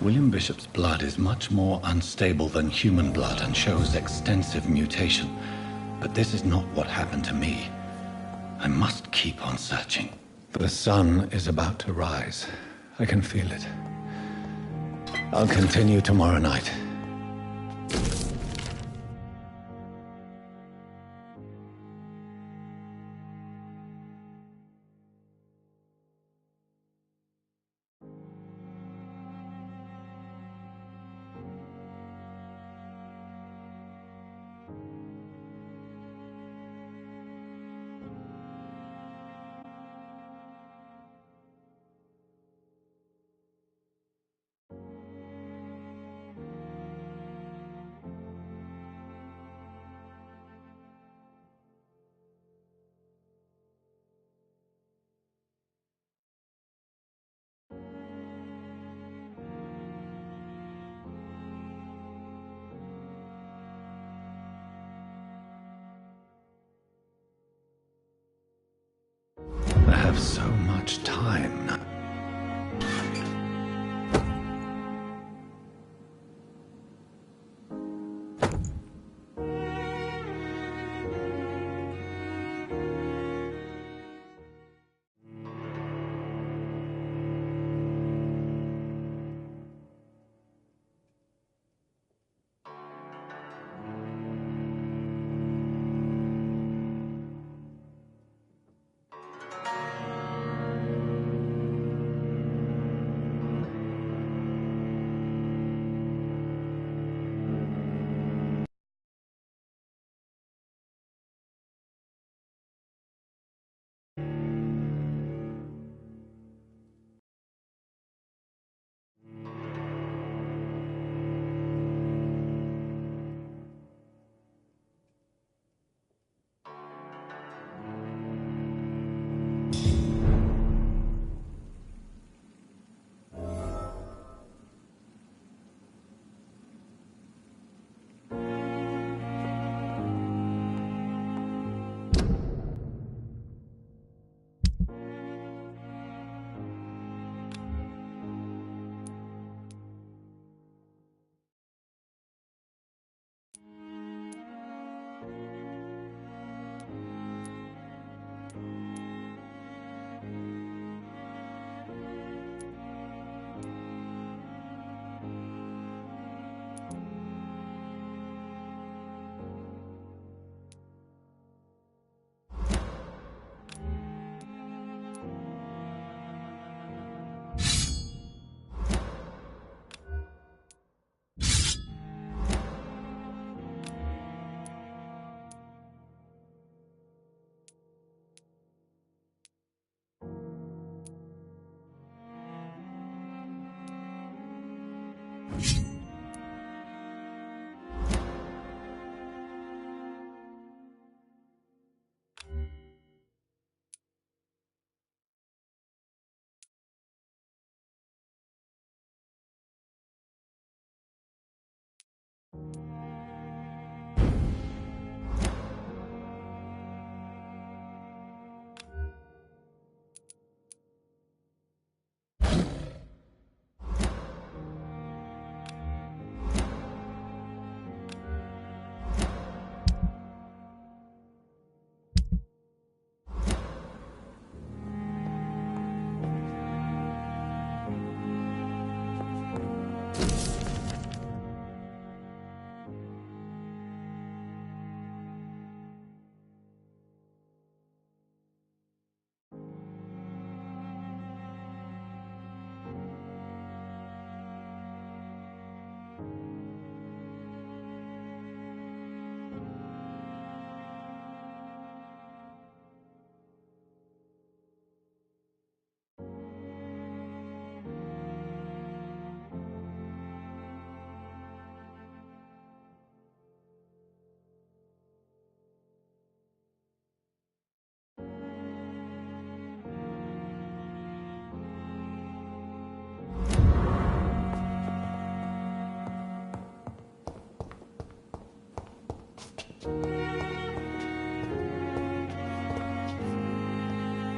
William Bishop's blood is much more unstable than human blood and shows extensive mutation. But this is not what happened to me. I must keep on searching. The sun is about to rise. I can feel it. I'll continue tomorrow night. I have so much time now.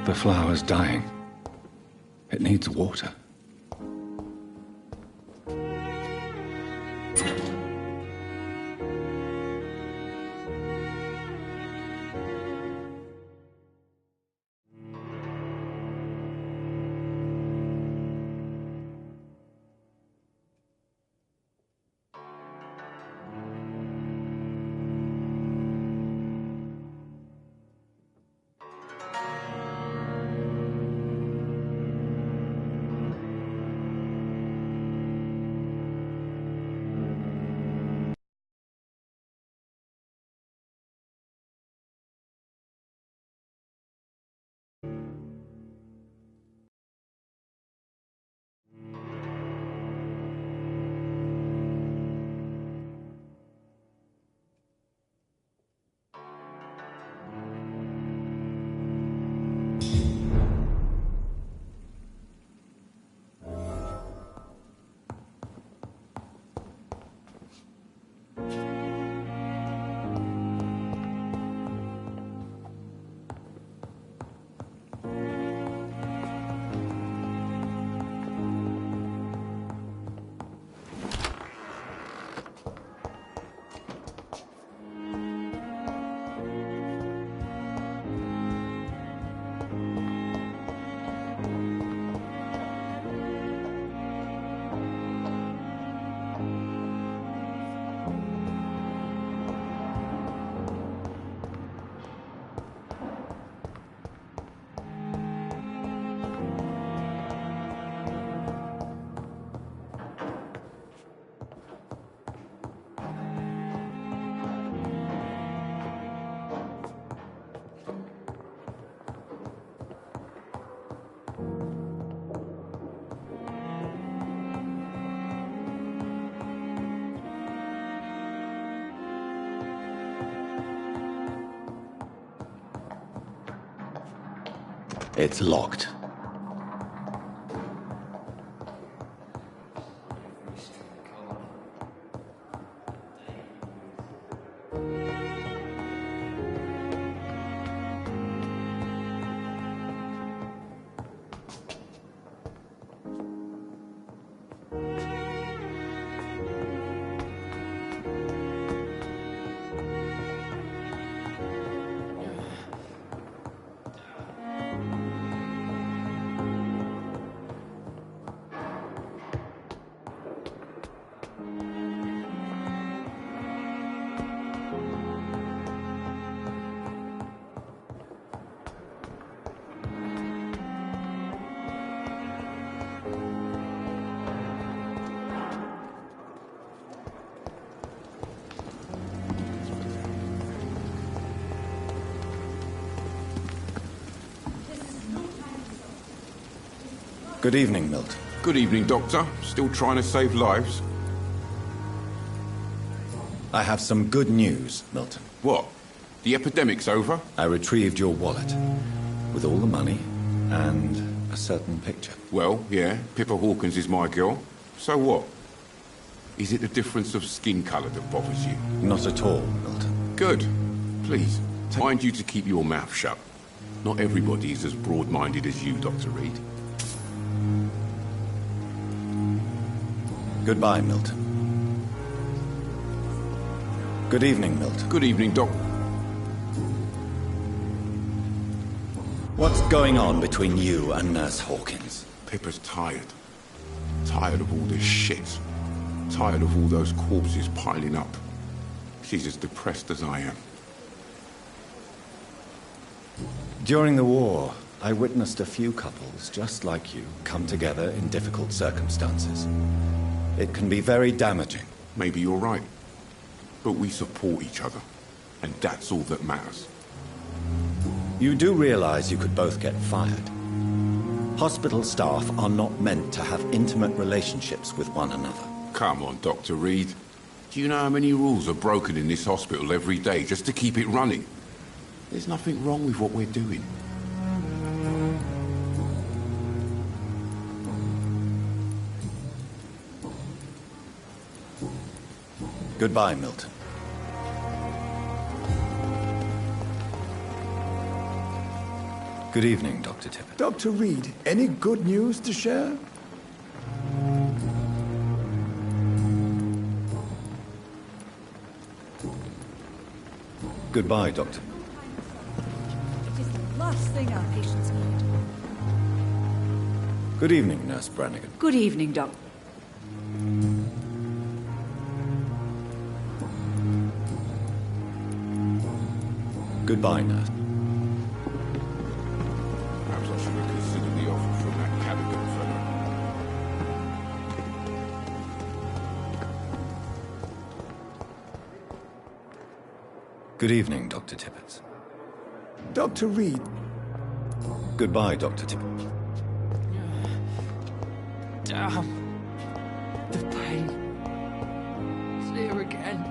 The flower's dying. It needs water. It's locked. Good evening, Milton. Good evening, Doctor. Still trying to save lives? I have some good news, Milton. What? The epidemic's over? I retrieved your wallet, with all the money, and a certain picture. Well, yeah, Pippa Hawkins is my girl. So what? Is it the difference of skin colour that bothers you? Not at all, Milton. Good. Please, mind you to keep your mouth shut. Not everybody is as broad-minded as you, Dr. Reed. Goodbye, Milton. Good evening, Milton. Good evening, Doc. What's going on between you and Nurse Hawkins? Pippa's tired. Tired of all this shit. Tired of all those corpses piling up. She's as depressed as I am. During the war, I witnessed a few couples just like you come together in difficult circumstances. It can be very damaging. Maybe you're right. But we support each other. And that's all that matters. You do realize you could both get fired. Hospital staff are not meant to have intimate relationships with one another. Come on, Dr. Reed. Do you know how many rules are broken in this hospital every day just to keep it running? There's nothing wrong with what we're doing. Goodbye, Milton. Good evening, Dr. Tippett. Dr. Reed, any good news to share? Goodbye, Doctor. It is the last thing our patients need. Good evening, Nurse Brannigan. Good evening, Doc. Goodbye, Nurse. Perhaps I should have considered the offer from that Callaghan fellow. Good evening, Dr. Tippett. Dr. Reed, Goodbye, Dr. Tippett. Damn. The pain. It's here again.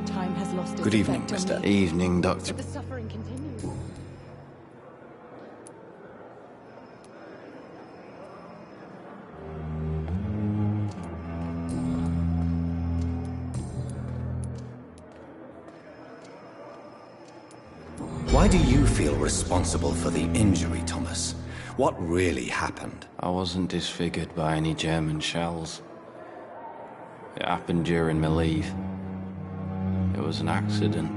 Time has lost its Good evening, effect on Mr. me. Evening, Doctor. The suffering continues. Why do you feel responsible for the injury, Thomas? What really happened? I wasn't disfigured by any German shells. It happened during my leave. It was an accident.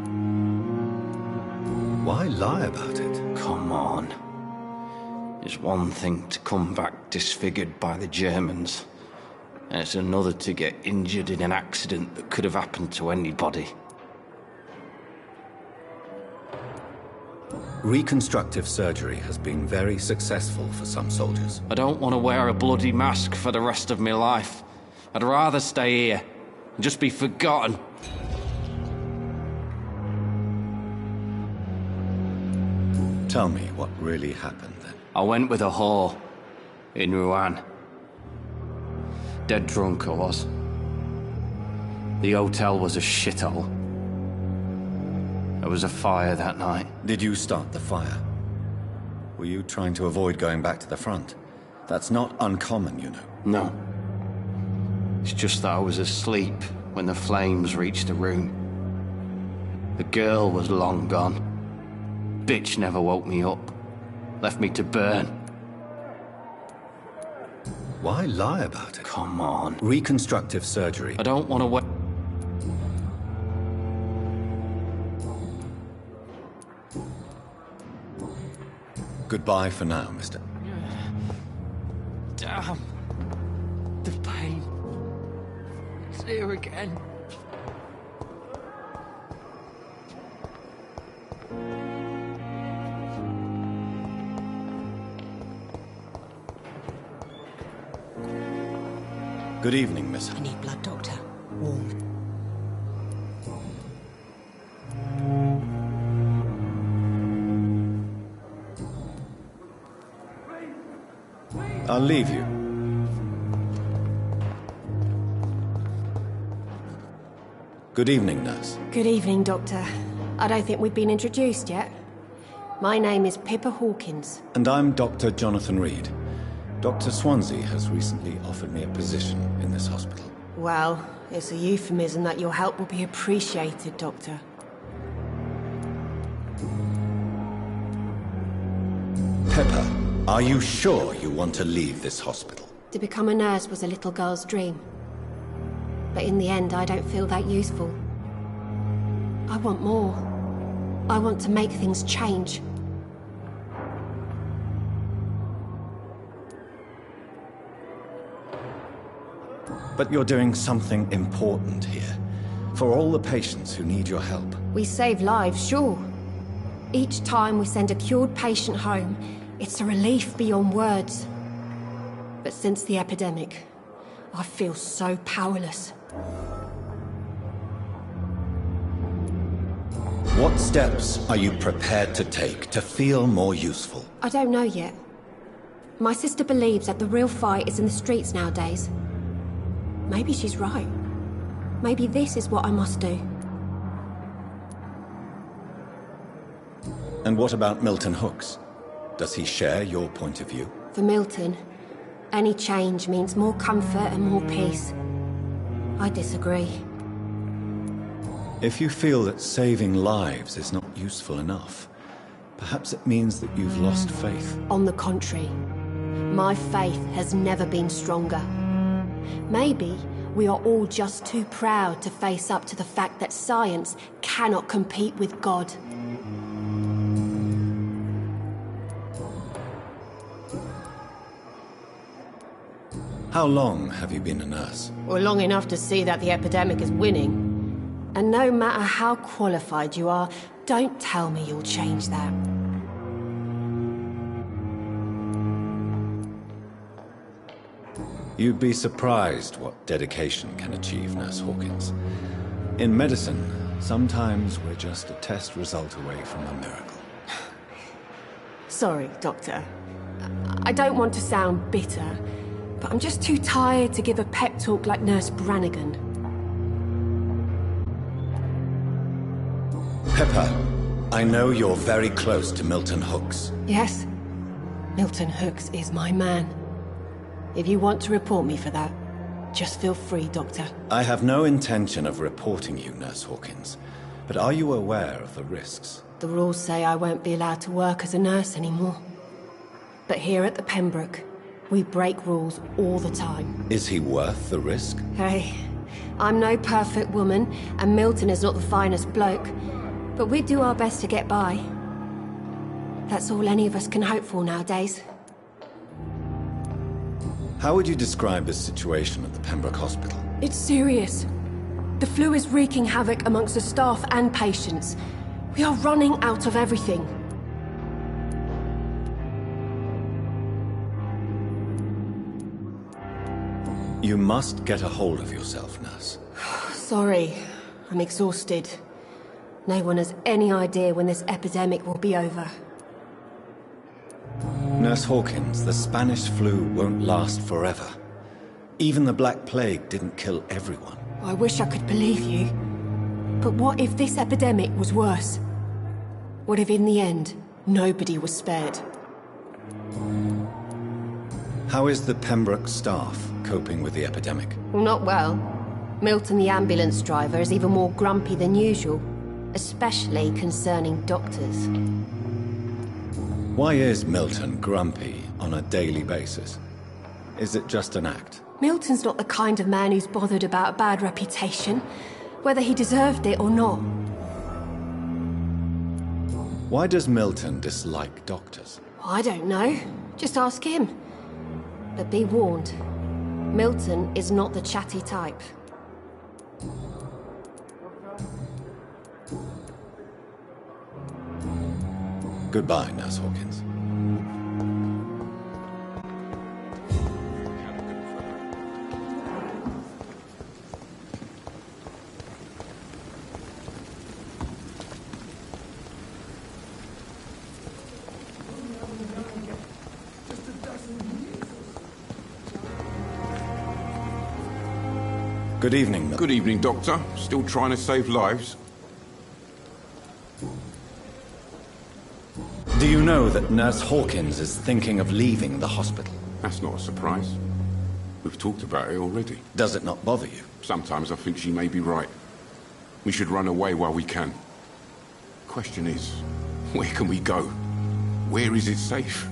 Why lie about it? Come on. It's one thing to come back disfigured by the Germans, and it's another to get injured in an accident that could have happened to anybody. Reconstructive surgery has been very successful for some soldiers. I don't want to wear a bloody mask for the rest of my life. I'd rather stay here and just be forgotten. Tell me what really happened then. I went with a whore in Rouen. Dead drunk I was. The hotel was a shithole. There was a fire that night. Did you start the fire? Were you trying to avoid going back to the front? That's not uncommon, you know. No. It's just that I was asleep when the flames reached the room. The girl was long gone. Bitch never woke me up. Left me to burn. Why lie about it? Come on. Reconstructive surgery. I don't want to wait. Goodbye for now, mister. Damn. The pain. It's here again. Good evening, miss. I need blood, Doctor. Warm. I'll leave you. Good evening, nurse. Good evening, Doctor. I don't think we've been introduced yet. My name is Pippa Hawkins. And I'm Dr. Jonathan Reed. Dr. Swansea has recently offered me a position in this hospital. Well, it's a euphemism that your help will be appreciated, Doctor. Pippa, are you sure you want to leave this hospital? To become a nurse was a little girl's dream. But in the end, I don't feel that useful. I want more. I want to make things change. But you're doing something important here. For all the patients who need your help. We save lives, sure. Each time we send a cured patient home, it's a relief beyond words. But since the epidemic, I feel so powerless. What steps are you prepared to take to feel more useful? I don't know yet. My sister believes that the real fight is in the streets nowadays. Maybe she's right. Maybe this is what I must do. And what about Milton Hooks? Does he share your point of view? For Milton, any change means more comfort and more peace. I disagree. If you feel that saving lives is not useful enough, perhaps it means that you've lost faith. On the contrary, my faith has never been stronger. Maybe we are all just too proud to face up to the fact that science cannot compete with God. How long have you been a nurse? Well, long enough to see that the epidemic is winning. And no matter how qualified you are, don't tell me you'll change that. You'd be surprised what dedication can achieve, Nurse Hawkins. In medicine, sometimes we're just a test result away from a miracle. Sorry, Doctor. I don't want to sound bitter, but I'm just too tired to give a pep talk like Nurse Brannigan. Pippa, I know you're very close to Milton Hooks. Yes, Milton Hooks is my man. If you want to report me for that, just feel free, Doctor. I have no intention of reporting you, Nurse Hawkins, but are you aware of the risks? The rules say I won't be allowed to work as a nurse anymore. But here at the Pembroke, we break rules all the time. Is he worth the risk? Hey, I'm no perfect woman, and Milton is not the finest bloke. But we do our best to get by. That's all any of us can hope for nowadays. How would you describe the situation at the Pembroke Hospital? It's serious. The flu is wreaking havoc amongst the staff and patients. We are running out of everything. You must get a hold of yourself, nurse. Sorry, I'm exhausted. No one has any idea when this epidemic will be over. Nurse Hawkins, the Spanish flu won't last forever. Even the Black Plague didn't kill everyone. I wish I could believe you. But what if this epidemic was worse? What if in the end, nobody was spared? How is the Pembroke staff coping with the epidemic? Well, not well. Milton, the ambulance driver, is even more grumpy than usual. Especially concerning doctors. Why is Milton grumpy on a daily basis? Is it just an act? Milton's not the kind of man who's bothered about a bad reputation, whether he deserved it or not. Why does Milton dislike doctors? I don't know. Just ask him. But be warned, Milton is not the chatty type. Goodbye, Nurse Hawkins. Good evening, Milton. Good evening, Doctor. Still trying to save lives? Do you know that Nurse Hawkins is thinking of leaving the hospital? That's not a surprise. We've talked about it already. Does it not bother you? Sometimes I think she may be right. We should run away while we can. Question is, where can we go? Where is it safe?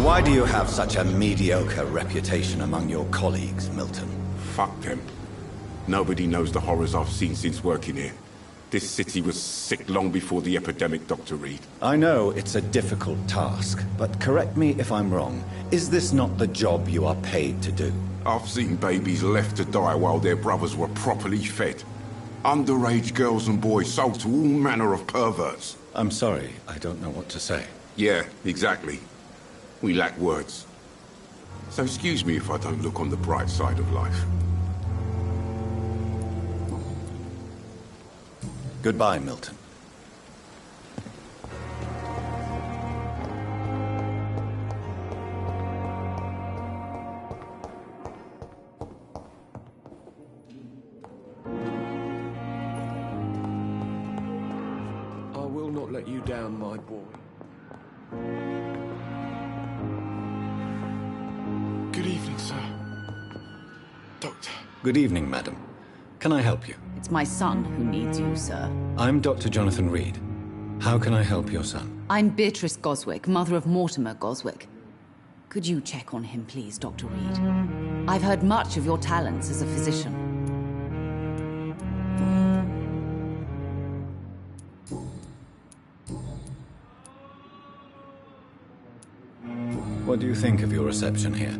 Why do you have such a mediocre reputation among your colleagues, Milton? Fuck them. Nobody knows the horrors I've seen since working here. This city was sick long before the epidemic, Dr. Reed. I know it's a difficult task, but correct me if I'm wrong. Is this not the job you are paid to do? I've seen babies left to die while their brothers were properly fed. Underage girls and boys sold to all manner of perverts. I'm sorry, I don't know what to say. Yeah, exactly. We lack words. So excuse me if I don't look on the bright side of life. Goodbye, Milton. I will not let you down, my boy. Good evening, sir. Doctor. Good evening, madam. Can I help you? It's my son who needs you, sir. I'm Dr. Jonathan Reed. How can I help your son? I'm Beatrice Goswick, mother of Mortimer Goswick. Could you check on him, please, Dr. Reed? I've heard much of your talents as a physician. What do you think of your reception here?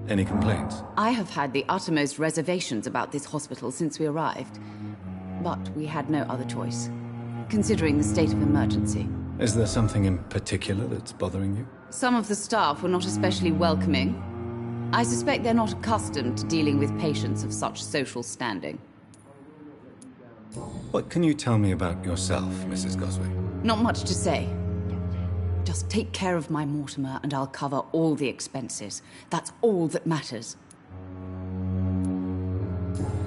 Any complaints? I have had the uttermost reservations about this hospital since we arrived. But we had no other choice, considering the state of emergency. Is there something in particular that's bothering you? Some of the staff were not especially welcoming. I suspect they're not accustomed to dealing with patients of such social standing. What can you tell me about yourself, Mrs. Goswick? Not much to say. Just take care of my Mortimer and I'll cover all the expenses. That's all that matters.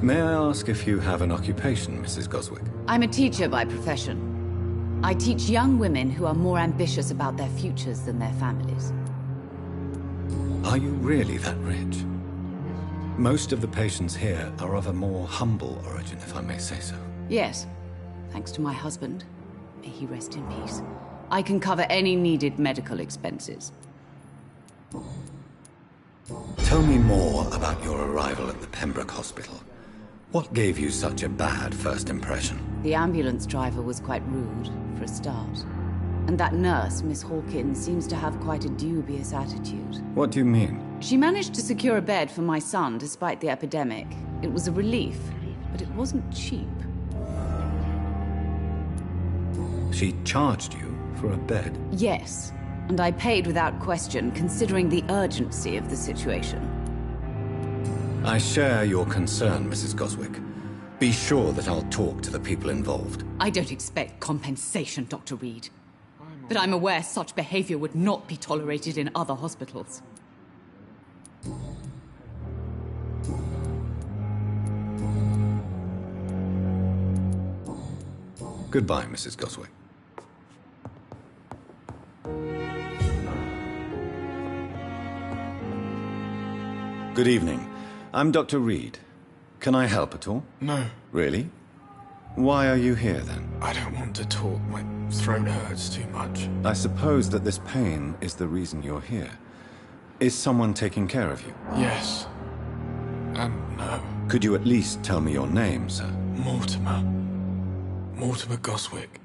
May I ask if you have an occupation, Mrs. Goswick? I'm a teacher by profession. I teach young women who are more ambitious about their futures than their families. Are you really that rich? Most of the patients here are of a more humble origin, if I may say so. Yes. Thanks to my husband. May he rest in peace. I can cover any needed medical expenses. Tell me more about your arrival at the Pembroke Hospital. What gave you such a bad first impression? The ambulance driver was quite rude, for a start. And that nurse, Miss Hawkins, seems to have quite a dubious attitude. What do you mean? She managed to secure a bed for my son despite the epidemic. It was a relief, but it wasn't cheap. She charged you for a bed? Yes, and I paid without question, considering the urgency of the situation. I share your concern, Mrs. Goswick. Be sure that I'll talk to the people involved. I don't expect compensation, Dr. Reed. But I'm aware such behavior would not be tolerated in other hospitals. Goodbye, Mrs. Goswick. Good evening. I'm Dr. Reed. Can I help at all? No, Really? Why are you here, then? I don't want to talk. My throat hurts too much. I suppose that this pain is the reason you're here. Is someone taking care of you? Yes. And no. Could you at least tell me your name, sir? Mortimer. Mortimer Goswick.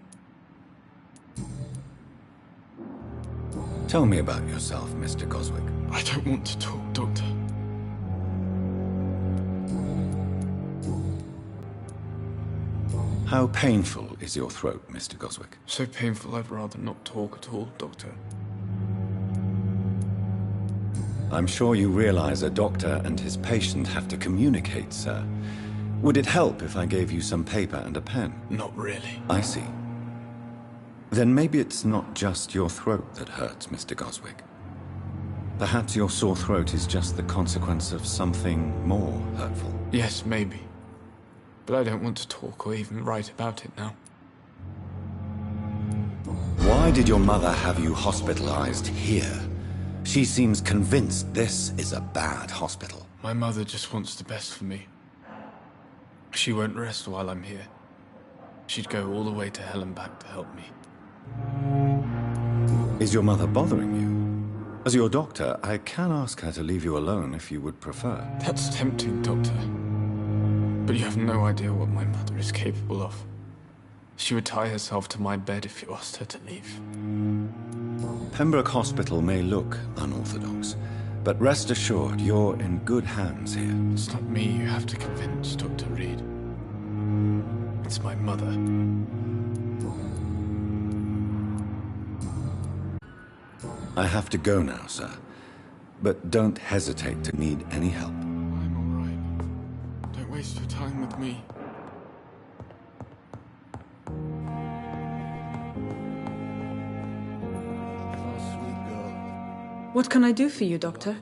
Tell me about yourself, Mr. Goswick. I don't want to talk, Doctor. How painful is your throat, Mr. Goswick? So painful I'd rather not talk at all, Doctor. I'm sure you realize a doctor and his patient have to communicate, sir. Would it help if I gave you some paper and a pen? Not really. I see. Then maybe it's not just your throat that hurts, Mr. Goswick. Perhaps your sore throat is just the consequence of something more hurtful. Yes, maybe. But I don't want to talk or even write about it now. Why did your mother have you hospitalized here? She seems convinced this is a bad hospital. My mother just wants the best for me. She won't rest while I'm here. She'd go all the way to hell and back to help me. Is your mother bothering you? As your doctor, I can ask her to leave you alone if you would prefer. That's tempting, Doctor. But you have no idea what my mother is capable of. She would tie herself to my bed if you asked her to leave. Pembroke Hospital may look unorthodox, but rest assured you're in good hands here. It's not me you have to convince, Dr. Reed. It's my mother. I have to go now, sir. But don't hesitate to need any help. I'm all right. Don't waste your time with me. What can I do for you, Doctor?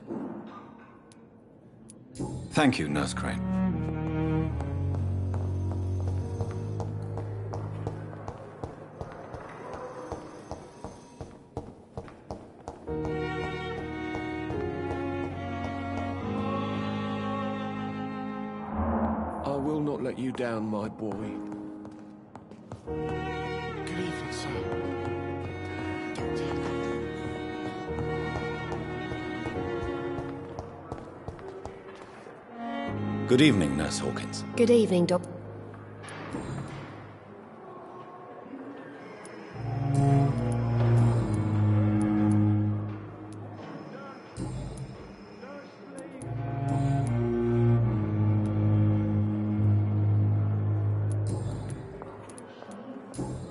Thank you, Nurse Crane. I will not let you down, my boy. Good evening, sir. Doctor. Good evening, Nurse Hawkins. Good evening, Doc.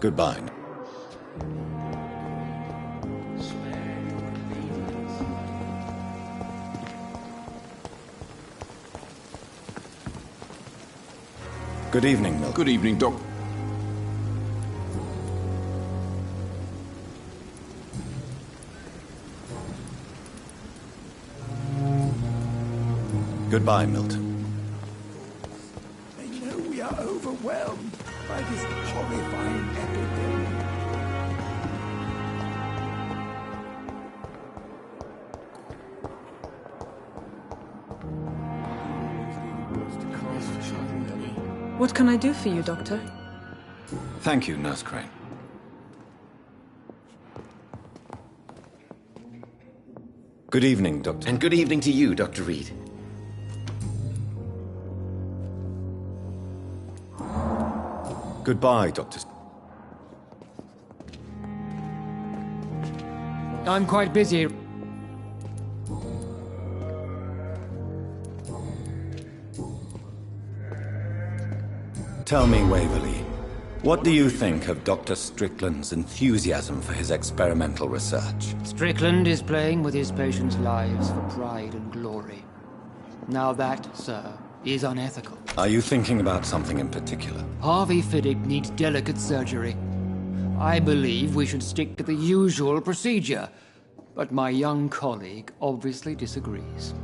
Goodbye. Good evening, Milton. Good evening, Doc. Goodbye, Milton. They know we are overwhelmed by this horrifying epidemic. What can I do for you, Doctor? Thank you, Nurse Crane. Good evening, Doctor. And good evening to you, Dr. Reed. Goodbye, Doctor. I'm quite busy. Tell me, Waverly, what do you think of Dr. Strickland's enthusiasm for his experimental research? Strickland is playing with his patients' lives for pride and glory. Now that, sir, is unethical. Are you thinking about something in particular? Harvey Fiddick needs delicate surgery. I believe we should stick to the usual procedure, but my young colleague obviously disagrees.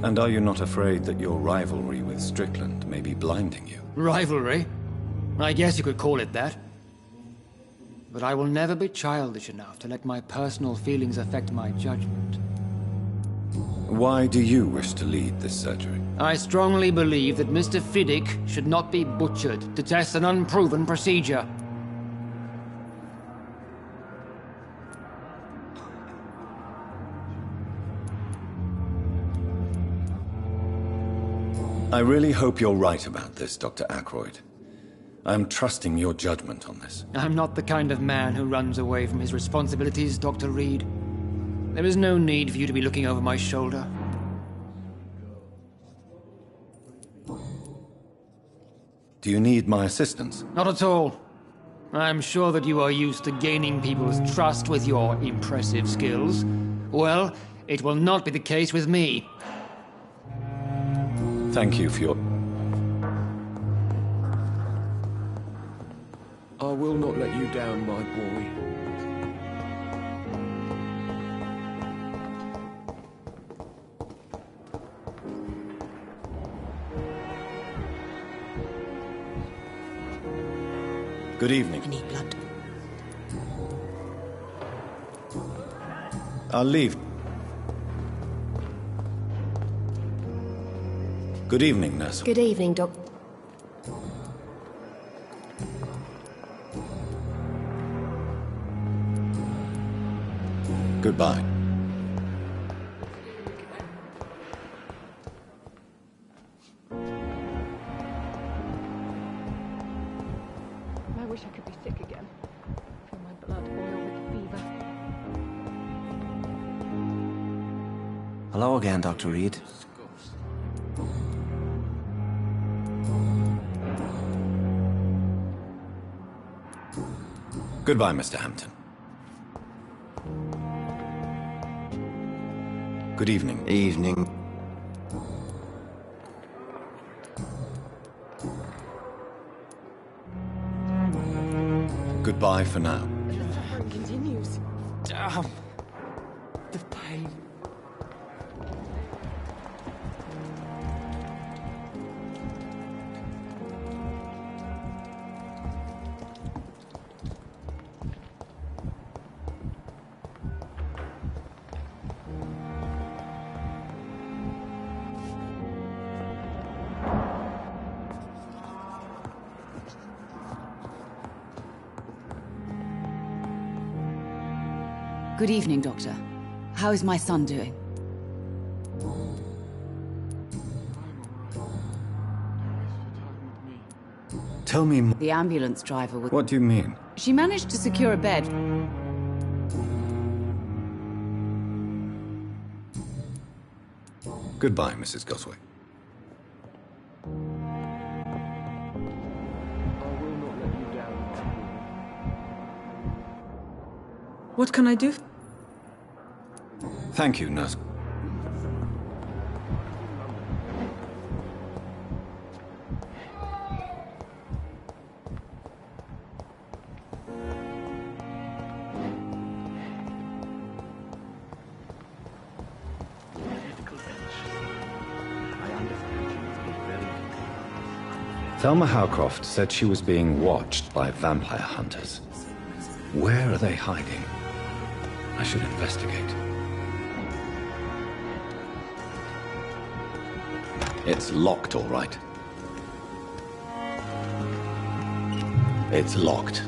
And are you not afraid that your rivalry with Strickland may be blinding you? Rivalry? I guess you could call it that. But I will never be childish enough to let my personal feelings affect my judgment. Why do you wish to lead this surgery? I strongly believe that Mr. Fiddick should not be butchered to test an unproven procedure. I really hope you're right about this, Dr. Ackroyd. I'm trusting your judgment on this. I'm not the kind of man who runs away from his responsibilities, Dr. Reed. There is no need for you to be looking over my shoulder. Do you need my assistance? Not at all. I'm sure that you are used to gaining people's trust with your impressive skills. Well, it will not be the case with me. Thank you for your... I will not let you down, my boy. Good evening. I need blood. I'll leave. Good evening, nurse. Good evening, Doc. Goodbye. I wish I could be sick again. Feel my blood boil with fever. Hello again, Dr. Reed. Goodbye, Mr. Hampton. Good evening. Evening. Goodbye for now. The suffering continues. Damn. The pain. Good evening, Doctor. How is my son doing? Tell me more. The ambulance driver was... What do you mean? She managed to secure a bed. Goodbye, Mrs. Goswick. What can I do? Thank you, nurse. Thelma Howcroft said she was being watched by vampire hunters. Where are they hiding? I should investigate. It's locked, all right. It's locked.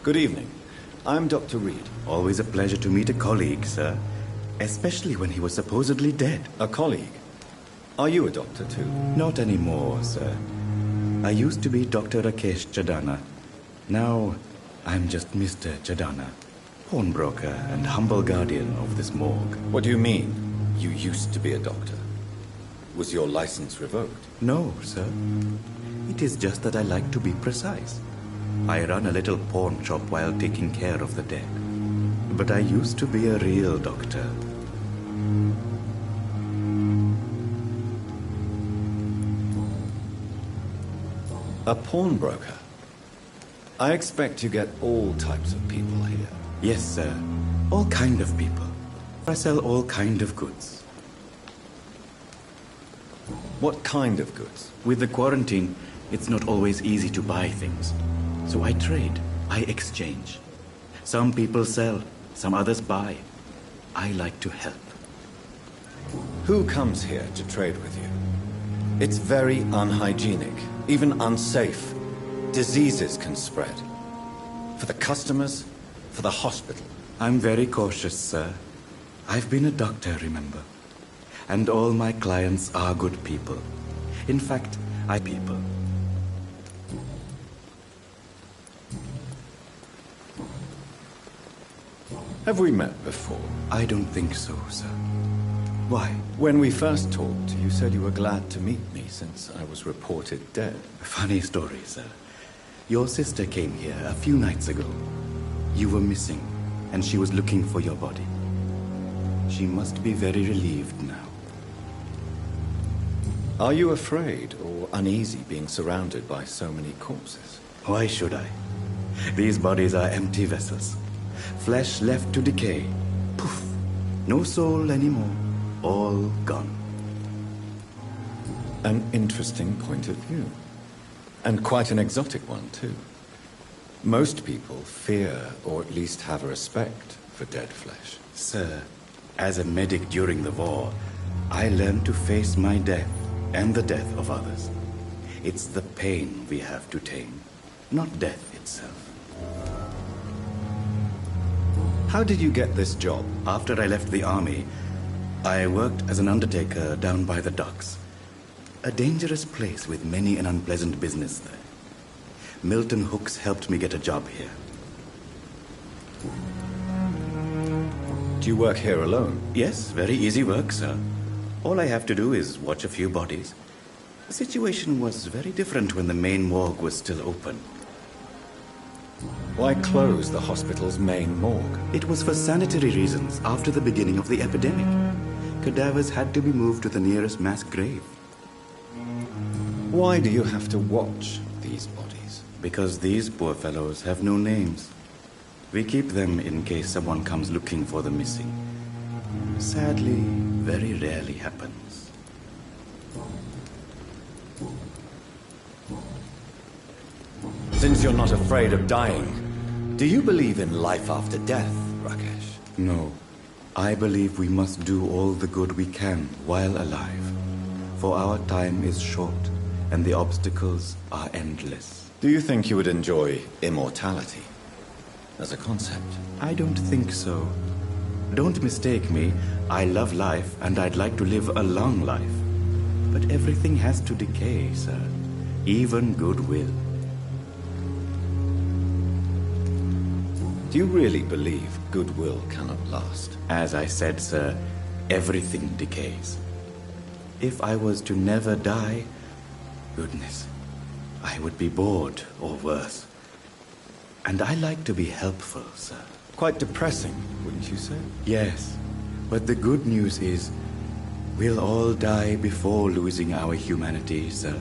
Good evening. I'm Dr. Reed. Always a pleasure to meet a colleague, sir. Especially when he was supposedly dead. A colleague? Are you a doctor too? Not anymore, sir. I used to be Dr. Rakesh Chadana. Now, I'm just Mr. Chadana, pawnbroker and humble guardian of this morgue. What do you mean, you used to be a doctor? Was your license revoked? No, sir. It is just that I like to be precise. I run a little pawn shop while taking care of the dead. But I used to be a real doctor. A pawnbroker? I expect you get all types of people here. Yes, sir. All kind of people. I sell all kind of goods. What kind of goods? With the quarantine, it's not always easy to buy things. So I trade, I exchange. Some people sell, some others buy. I like to help. Who comes here to trade with you? It's very unhygienic, even unsafe. Diseases can spread. For the customers, for the hospital. I'm very cautious, sir. I've been a doctor, remember? And all my clients are good people. In fact, people. Have we met before? I don't think so, sir. Why? When we first talked, you said you were glad to meet me since I was reported dead. Funny story, sir. Your sister came here a few nights ago. You were missing, and she was looking for your body. She must be very relieved now. Are you afraid or uneasy being surrounded by so many corpses? Why should I? These bodies are empty vessels. Flesh left to decay. Poof. No soul anymore. All gone. An interesting point of view. And quite an exotic one, too. Most people fear, or at least have a respect, for dead flesh. Sir, as a medic during the war, I learned to face my death and the death of others. It's the pain we have to tame, not death itself. How did you get this job? After I left the army, I worked as an undertaker down by the docks. A dangerous place with many an unpleasant business there. Milton Hooks helped me get a job here. Do you work here alone? Yes, very easy work, sir. All I have to do is watch a few bodies. The situation was very different when the main morgue was still open. Why close the hospital's main morgue? It was for sanitary reasons after the beginning of the epidemic. Cadavers had to be moved to the nearest mass grave. Why do you have to watch these bodies? Because these poor fellows have no names. We keep them in case someone comes looking for the missing. Sadly, very rarely happens. Since you're not afraid of dying, do you believe in life after death, Rakesh? No. I believe we must do all the good we can while alive. For our time is short, and the obstacles are endless. Do you think you would enjoy immortality as a concept? I don't think so. Don't mistake me. I love life, and I'd like to live a long life. But everything has to decay, sir. Even goodwill. Do you really believe goodwill cannot last? As I said, sir, everything decays. If I was to never die, goodness, I would be bored or worse. And I like to be helpful, sir. Quite depressing, wouldn't you say? Yes, but the good news is We'll all die before losing our humanity, sir.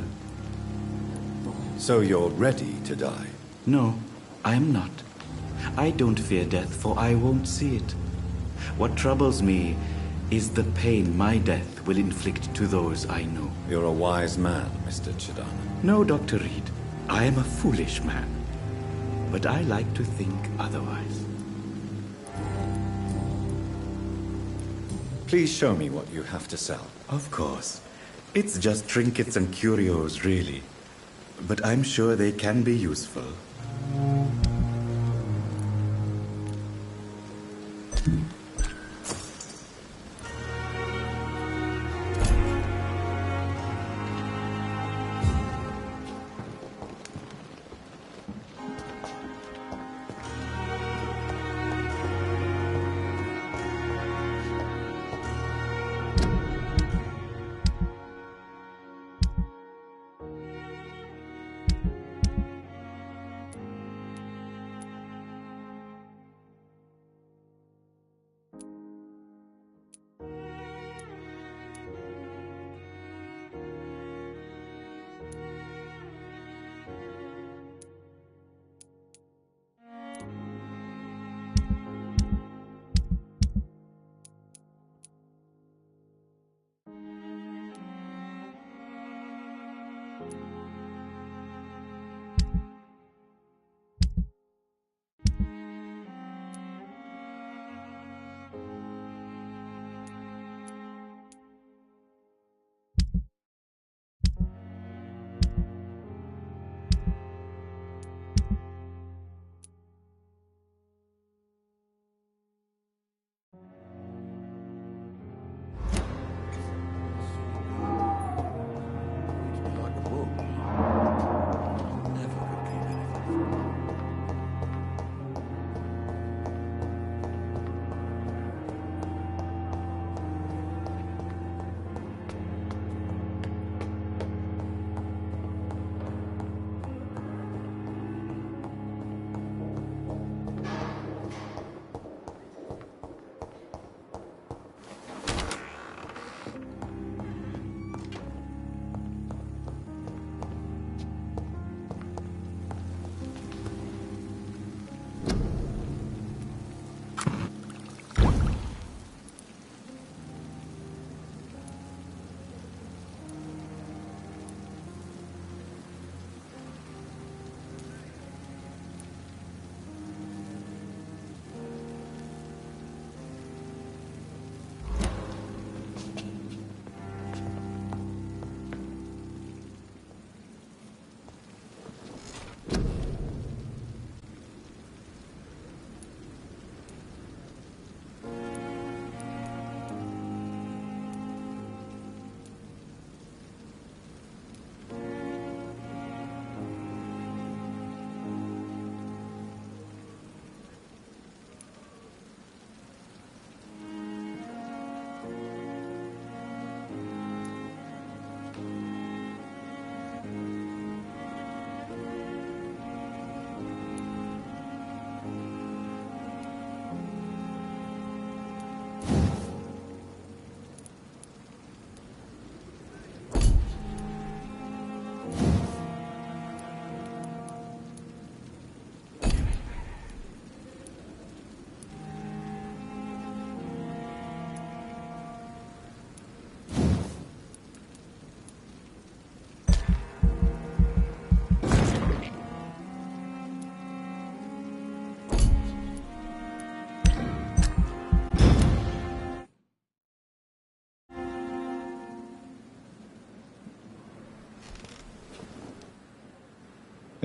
So you're ready to die? No, I'm not. I don't fear death, for I won't see it. What troubles me is the pain my death will inflict to those I know. You're a wise man, Mr. Chidana. No, Dr. Reed. I am a foolish man. But I like to think otherwise. Please show me what you have to sell. Of course. It's just trinkets and curios, really. But I'm sure they can be useful.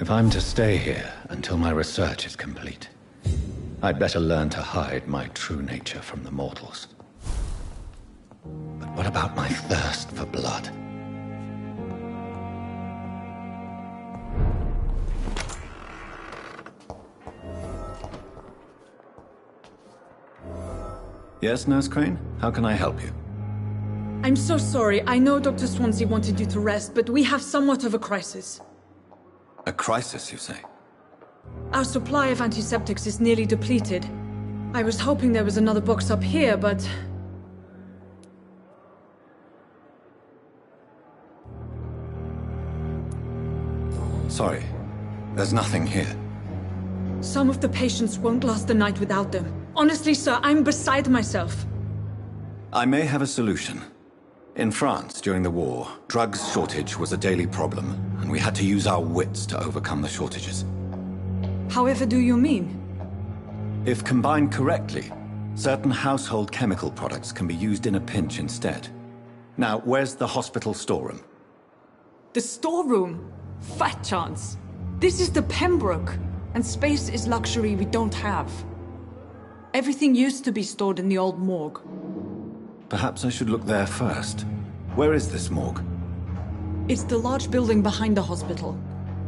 If I'm to stay here until my research is complete, I'd better learn to hide my true nature from the mortals. But what about my thirst for blood? Yes, Nurse Crane? How can I help you? I'm so sorry. I know Dr. Swansea wanted you to rest, but we have somewhat of a crisis. A crisis, you say? Our supply of antiseptics is nearly depleted. I was hoping there was another box up here, but... Sorry. There's nothing here. Some of the patients won't last the night without them. Honestly, sir, I'm beside myself. I may have a solution. In France, during the war, drugs shortage was a daily problem, and we had to use our wits to overcome the shortages. However do you mean? If combined correctly, certain household chemical products can be used in a pinch instead. Now, where's the hospital storeroom? The storeroom? Fat chance. This is the Pembroke, and space is luxury we don't have. Everything used to be stored in the old morgue. Perhaps I should look there first. Where is this morgue? It's the large building behind the hospital.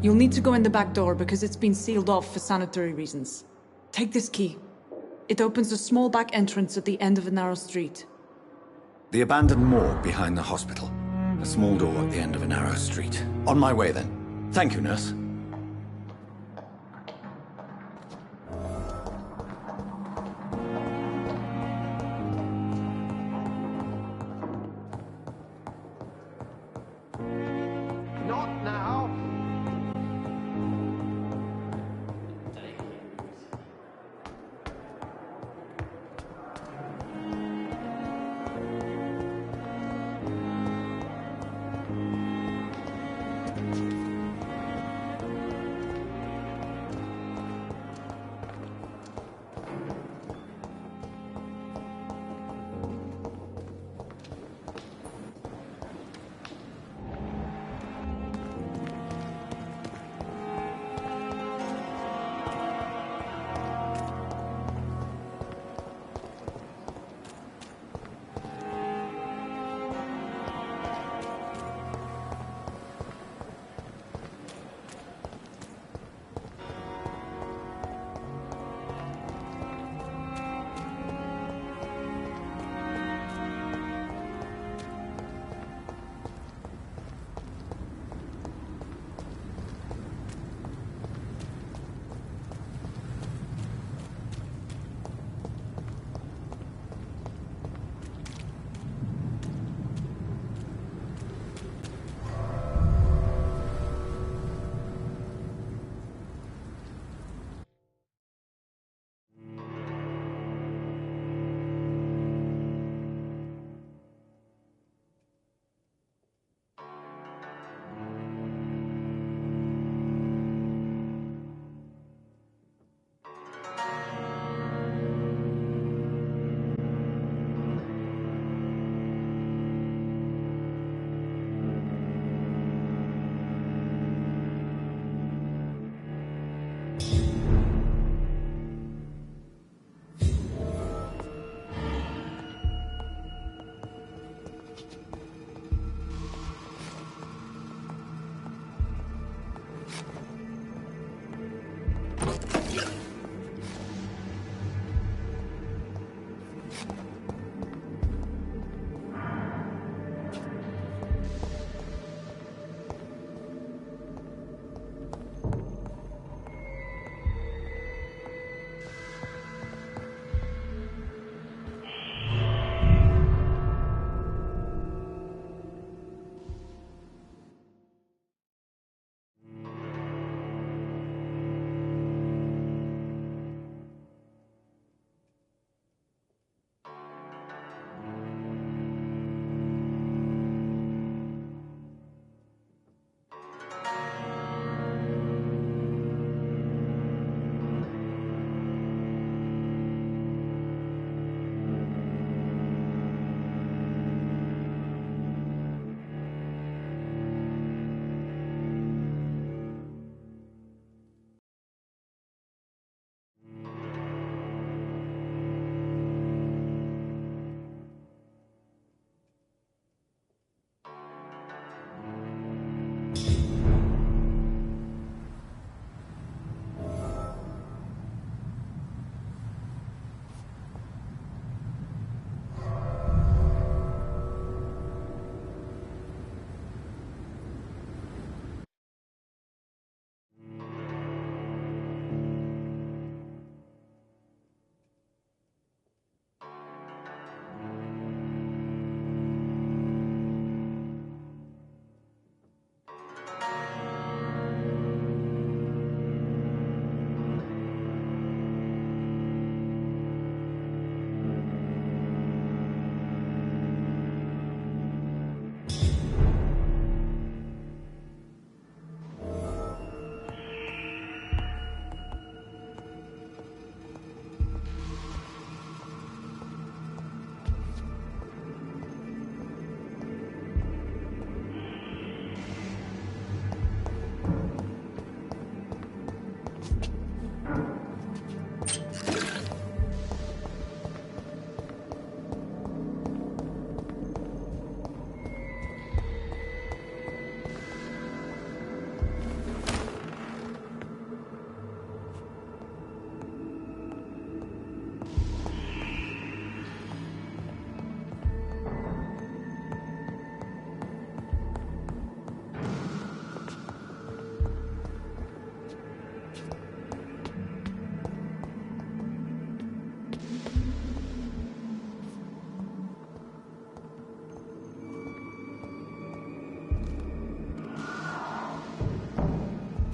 You'll need to go in the back door because it's been sealed off for sanitary reasons. Take this key. It opens a small back entrance at the end of a narrow street. The abandoned morgue behind the hospital. A small door at the end of a narrow street. On my way then. Thank you, nurse. Not now.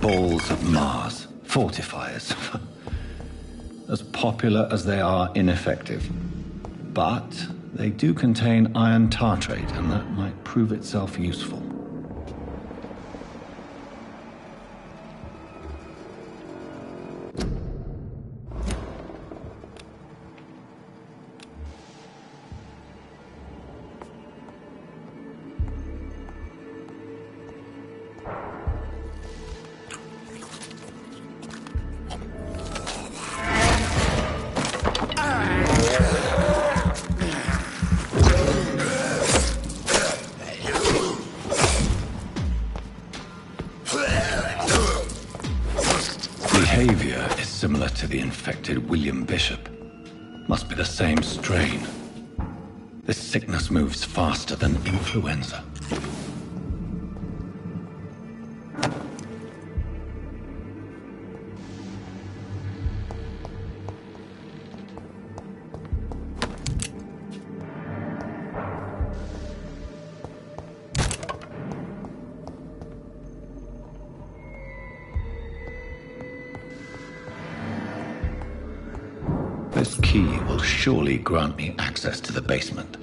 balls of Mars, fortifiers. As popular as they are ineffective. But they do contain iron tartrate, and that might prove itself useful. Behavior is similar to the infected William Bishop. Must be the same strain. This sickness moves faster than influenza. This key will surely grant me access to the basement.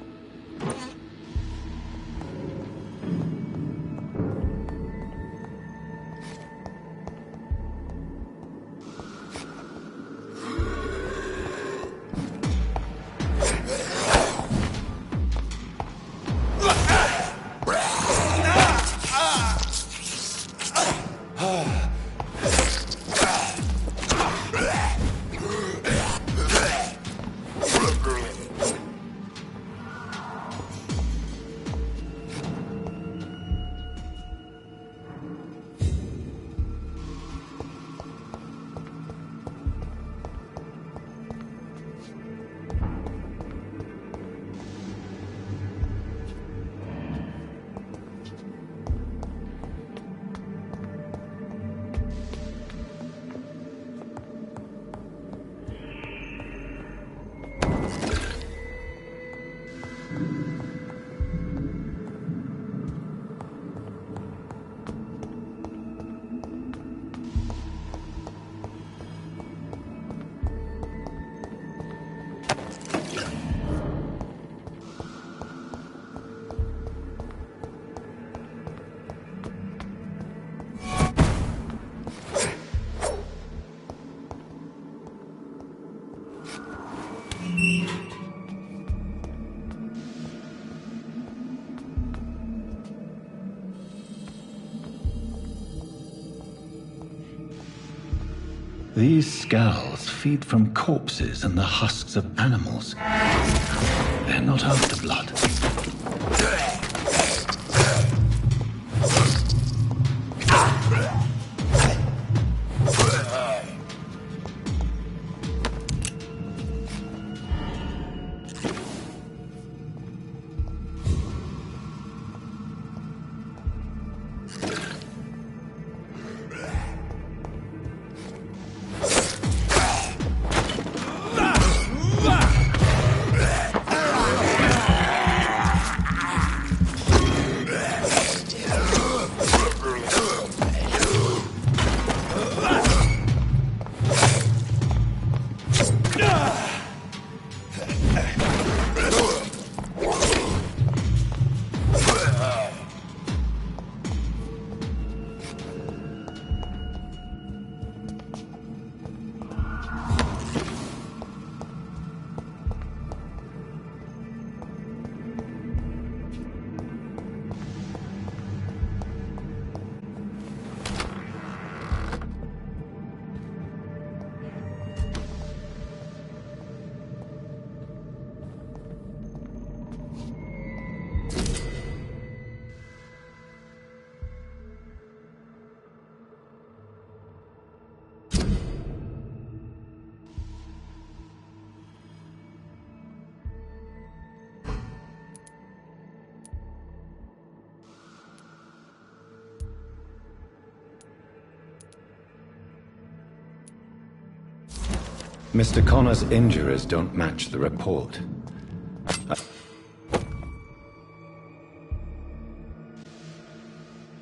These scowls feed from corpses and the husks of animals. They're not after blood. Mr. Connor's injuries don't match the report.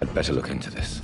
I'd better look into this.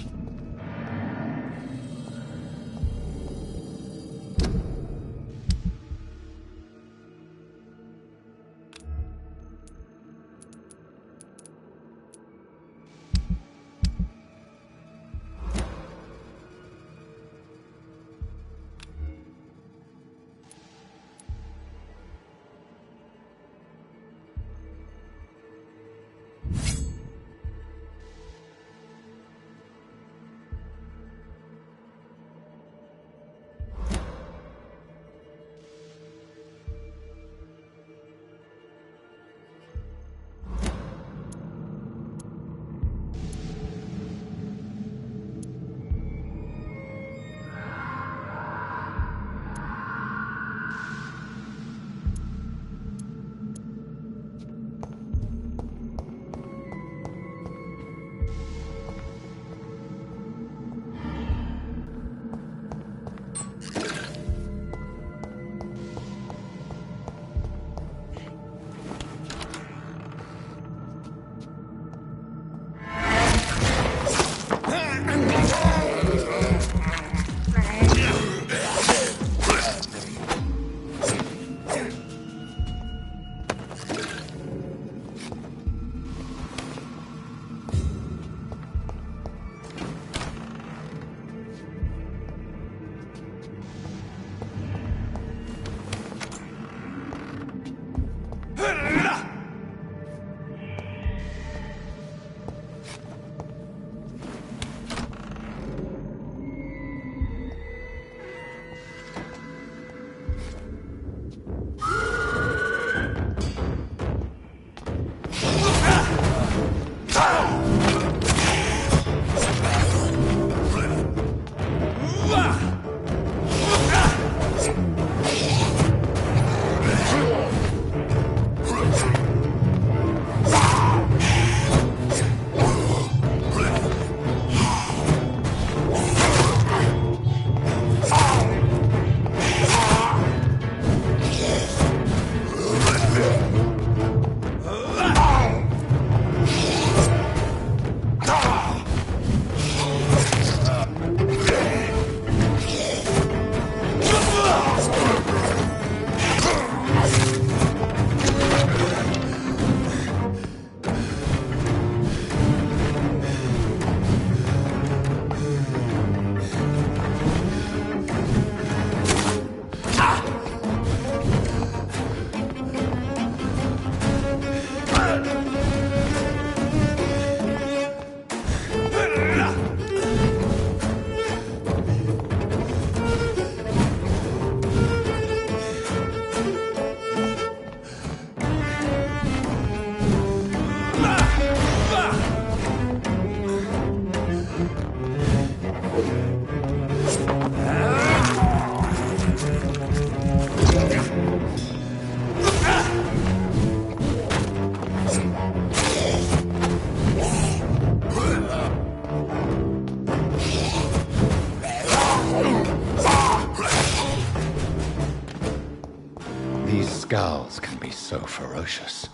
Skals can be so ferocious.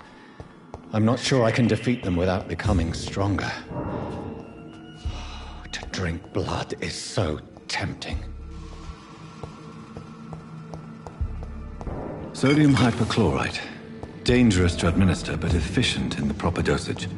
I'm not sure I can defeat them without becoming stronger. To drink blood is so tempting. Sodium hypochlorite. Dangerous to administer, but efficient in the proper dosage.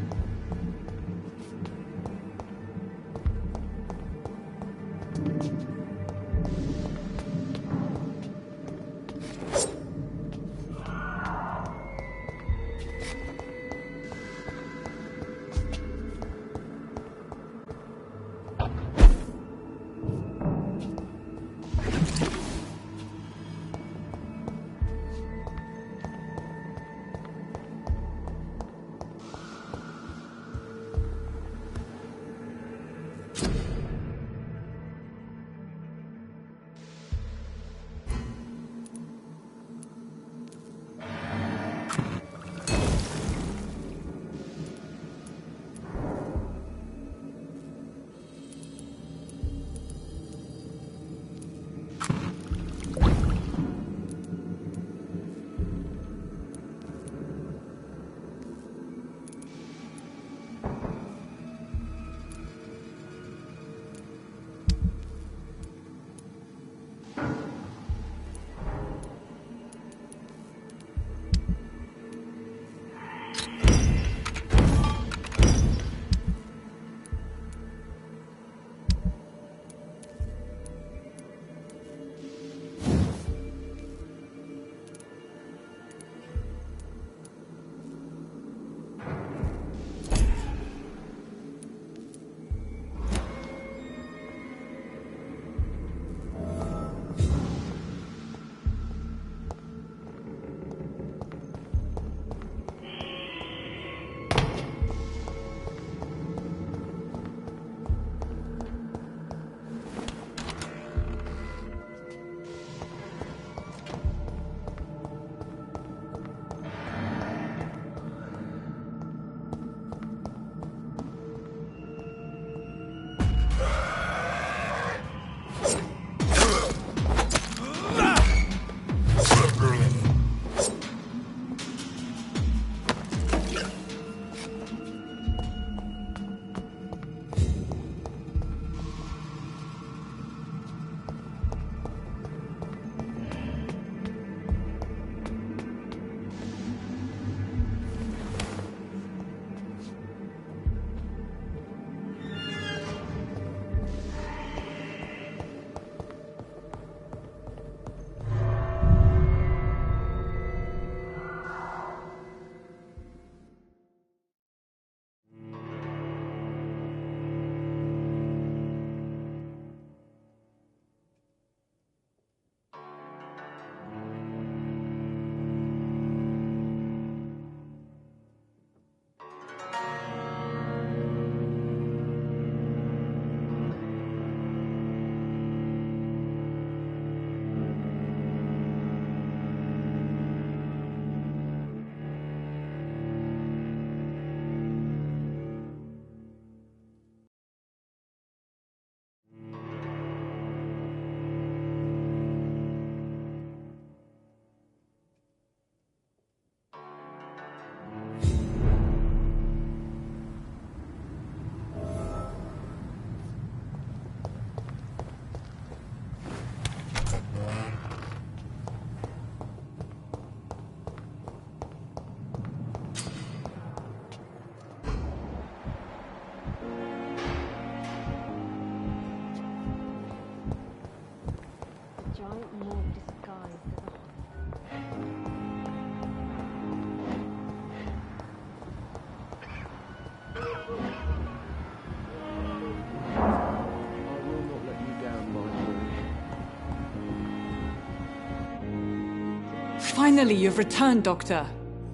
Finally, you've returned, Doctor.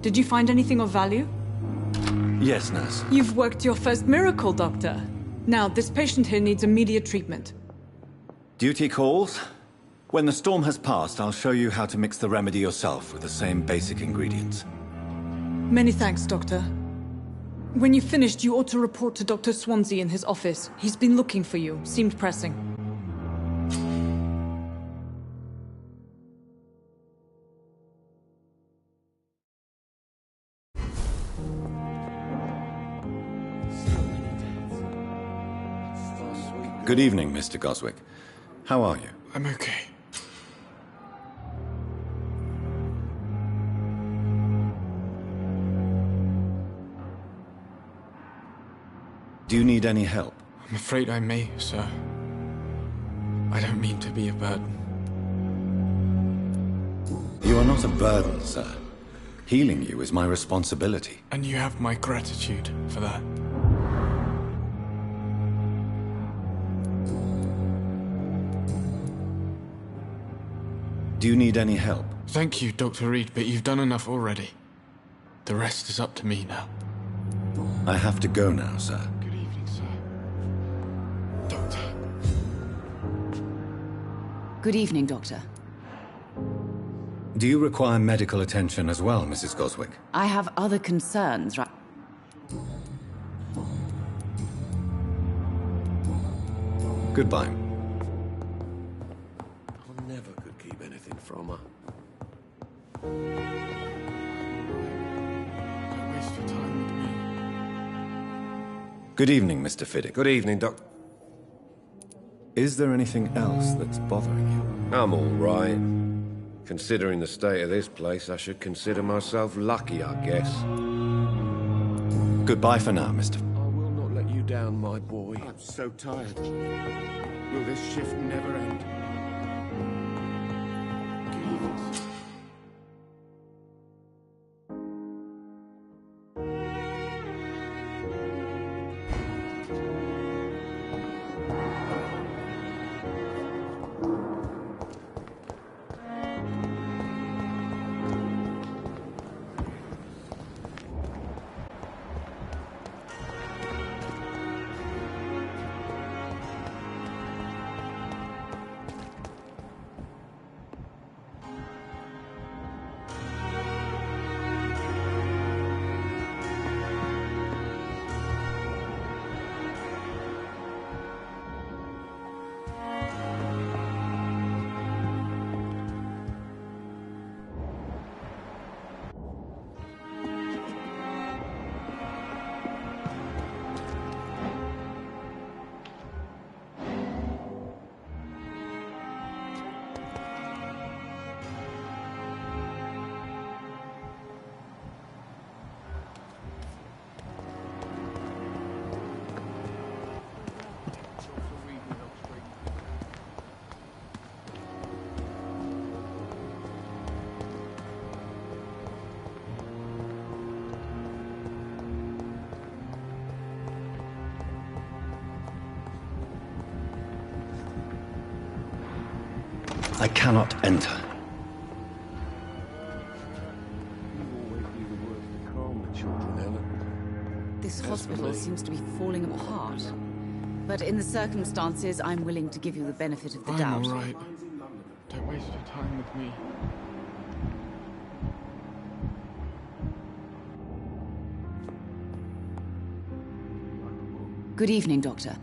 Did you find anything of value? Yes, nurse. You've worked your first miracle, Doctor. Now, this patient here needs immediate treatment. Duty calls. When the storm has passed, I'll show you how to mix the remedy yourself with the same basic ingredients. Many thanks, Doctor. When you've finished, you ought to report to Dr. Swansea in his office. He's been looking for you. Seemed pressing. Good evening, Mr. Goswick. How are you? I'm okay. Do you need any help? I'm afraid I may, sir. I don't mean to be a burden. You are not a burden, sir. Healing you is my responsibility. And you have my gratitude for that. Do you need any help? Thank you, Dr. Reed, but you've done enough already. The rest is up to me now. I have to go now, sir. Good evening, sir. Doctor. Good evening, Doctor. Do you require medical attention as well, Mrs. Goswick? I have other concerns, right? Goodbye. I never could keep anything from her. Don't waste your time with me. Good evening, Mr. Fiddick. Good evening, Doc. Is there anything else that's bothering you? I'm all right. Considering the state of this place, I should consider myself lucky, I guess. Goodbye for now, Mr. I will not let you down, my boy. I'm so tired. Will this shift never end? Good evening, sir. I cannot enter. This hospital seems to be falling apart. But in the circumstances, I'm willing to give you the benefit of the doubt. I'm all right. Don't waste your time with me. Good evening, Doctor.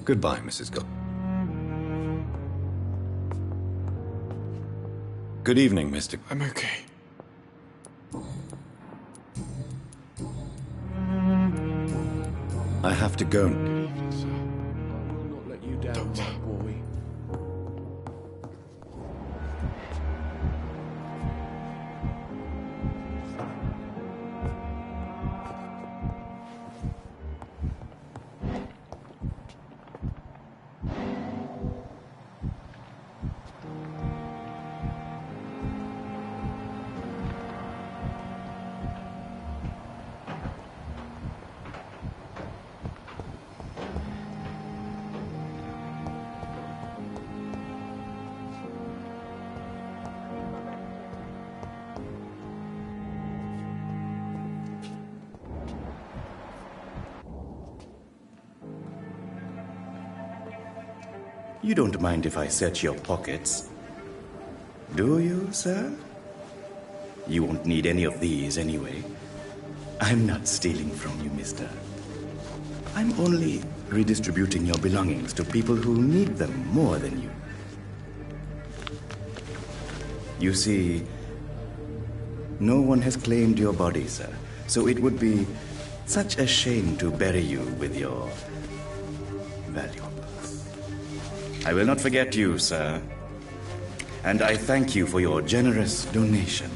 Goodbye, Mrs. God. Good evening, Mr. I'm okay. I have to go. Good evening, sir. I will not let you down, my boy. You don't mind if I search your pockets, do you, sir? You won't need any of these anyway. I'm not stealing from you, mister. I'm only redistributing your belongings to people who need them more than you. You see, no one has claimed your body, sir, so it would be Such a shame to bury you with your valuables. I will not forget you, sir. And I thank you for your generous donation.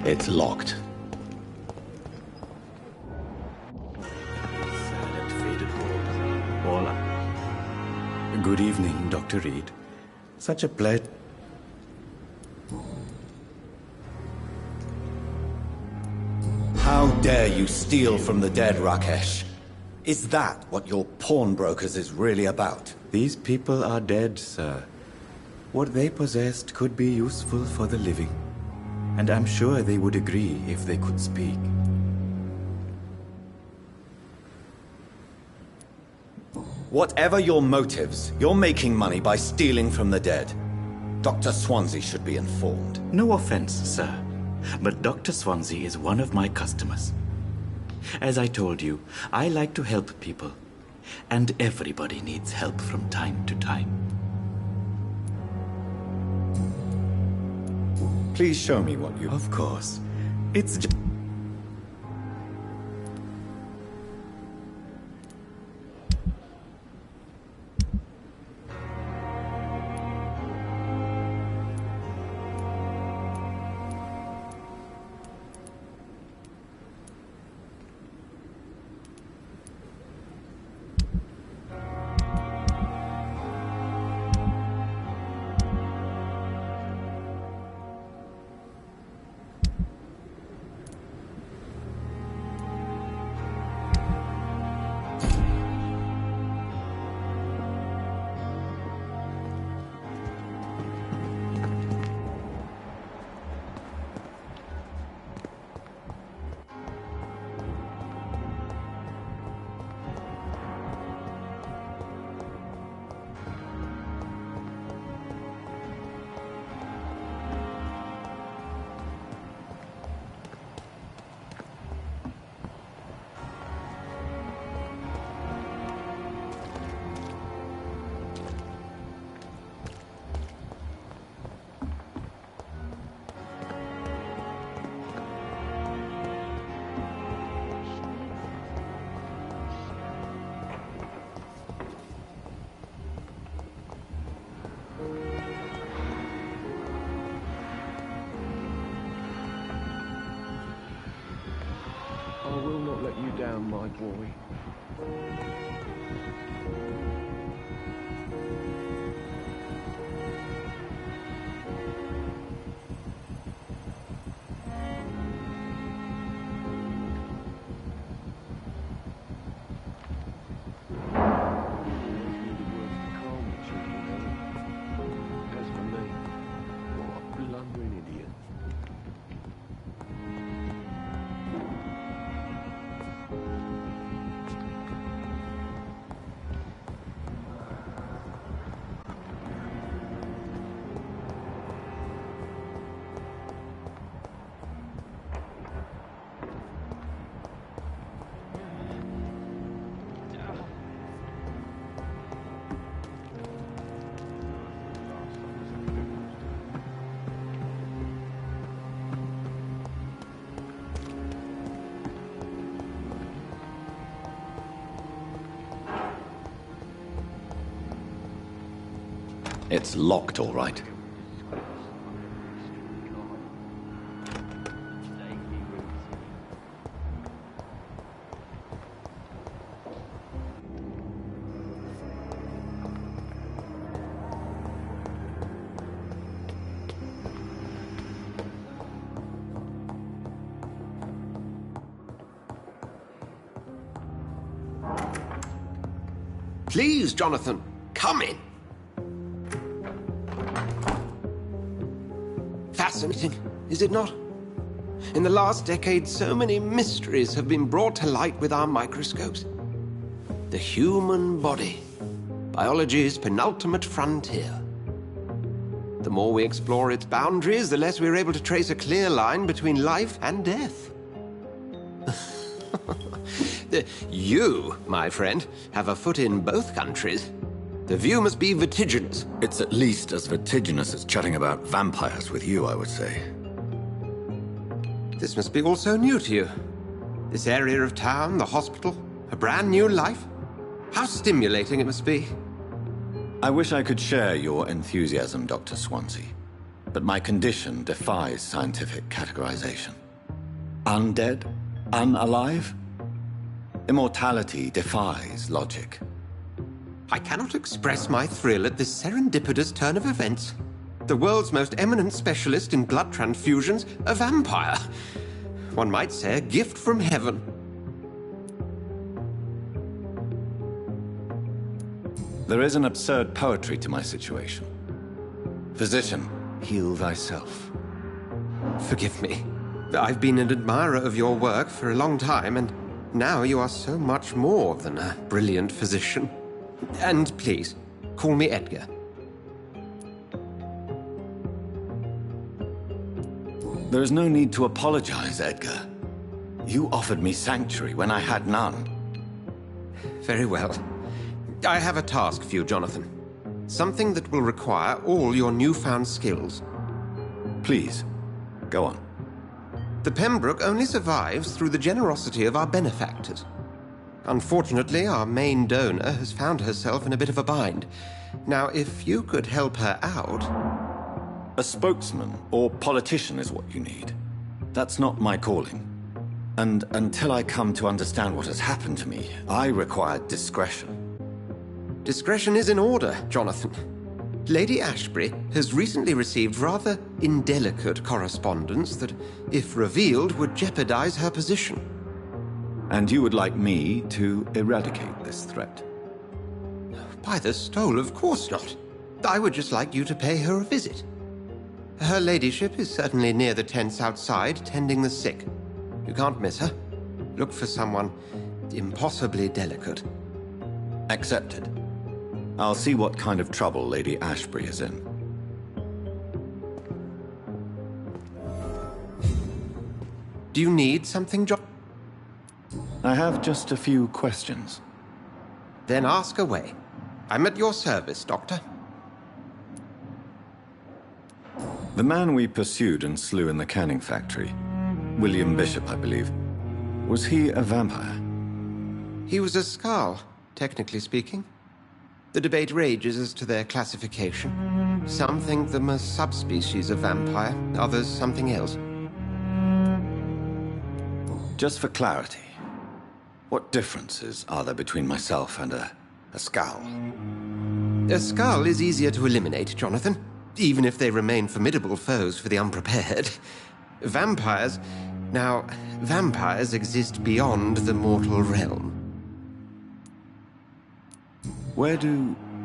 It's locked. Sad and faded world. Paula. Good evening, Dr. Reed. Such a pleasure. How dare you steal from the dead, Rakesh? Is that what your pawnbrokers is really about? These people are dead, sir. What they possessed could be useful for the living. And I'm sure they would agree if they could speak. Whatever your motives, you're making money by stealing from the dead. Dr. Swansea should be informed. No offense, sir, but Dr. Swansea is one of my customers. As I told you, I like to help people, and everybody needs help from time to time. Please show me what you... Of course. It's just... I will not let you down, my boy. As for me, what a blundering idiot. It's locked, all right. Please, Jonathan, come in. Fascinating, is it not? In the last decade, so many mysteries have been brought to light with our microscopes. The human body, biology's penultimate frontier. The more we explore its boundaries, the less we're able to trace a clear line between life and death. You, my friend, have a foot in both countries. The view must be vertiginous. It's at least as vertiginous as chatting about vampires with you, I would say. This must be all so new to you. This area of town, the hospital, a brand new life. How stimulating it must be. I wish I could share your enthusiasm, Dr. Swansea, but my condition defies scientific categorization. Undead? Unalive? Immortality defies logic. I cannot express my thrill at this serendipitous turn of events. The world's most eminent specialist in blood transfusions, a vampire. One might say a gift from heaven. There is an absurd poetry to my situation. Physician, heal thyself. Forgive me. I've been an admirer of your work for a long time, and now you are so much more than a brilliant physician. And please, call me Edgar. There is no need to apologize, Edgar. You offered me sanctuary when I had none. Very well. I have a task for you, Jonathan. Something that will require all your newfound skills. Please, go on. The Pembroke only survives through the generosity of our benefactors. Unfortunately, our main donor has found herself in a bit of a bind. Now, if you could help her out... A spokesman or politician is what you need. That's not my calling. And until I come to understand what has happened to me, I require discretion. Discretion is in order, Jonathan. Lady Ashbury has recently received rather indelicate correspondence that, if revealed, would jeopardize her position. And you would like me to eradicate this threat? By the stole, of course not. I would just like you to pay her a visit. Her ladyship is certainly near the tents outside, tending the sick. You can't miss her. Look for someone impossibly delicate. Accepted. I'll see what kind of trouble Lady Ashbury is in. Do you need something, John? I have just a few questions. Then ask away. I'm at your service, Doctor. The man we pursued and slew in the canning factory, William Bishop, I believe, was he a vampire? He was a Skald, technically speaking. The debate rages as to their classification. Some think them a subspecies of vampire, others something else. Just for clarity, what differences are there between myself and a Skald? A Skald is easier to eliminate, Jonathan, even if they remain formidable foes for the unprepared. Vampires... Now, vampires exist beyond the mortal realm.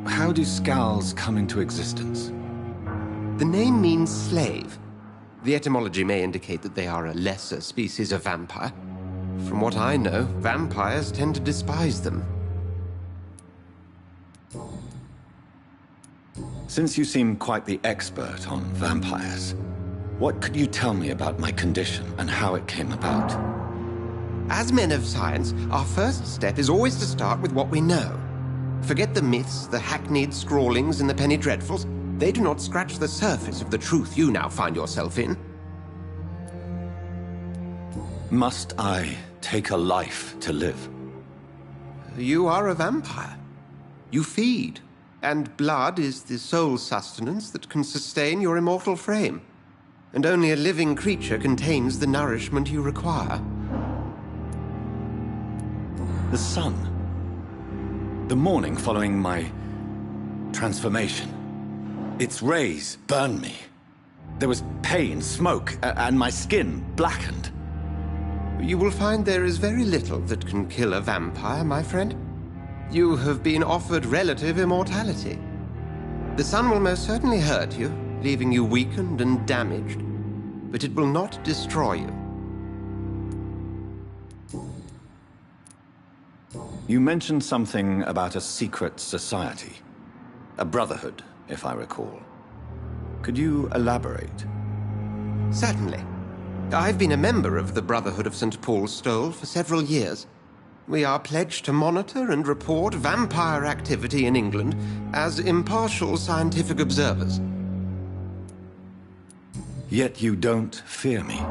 How do Skalds come into existence? The name means slave. The etymology may indicate that they are a lesser species of vampire. From what I know, vampires tend to despise them. Since you seem quite the expert on vampires, what could you tell me about my condition and how it came about? As men of science, our first step is always to start with what we know. Forget the myths, the hackneyed scrawlings in the Penny Dreadfuls. They do not scratch the surface of the truth you now find yourself in. Must I take a life to live? You are a vampire. You feed, and blood is the sole sustenance that can sustain your immortal frame. And only a living creature contains the nourishment you require. The sun. The morning following my transformation. Its rays burned me. There was pain, smoke, and my skin blackened. You will find there is very little that can kill a vampire, my friend. You have been offered relative immortality. The sun will most certainly hurt you, leaving you weakened and damaged, but it will not destroy you. You mentioned something about a secret society. A brotherhood, if I recall. Could you elaborate? Certainly. I've been a member of the Brotherhood of St. Paul's Stole for several years. We are pledged to monitor and report vampire activity in England as impartial scientific observers. Yet you don't fear me.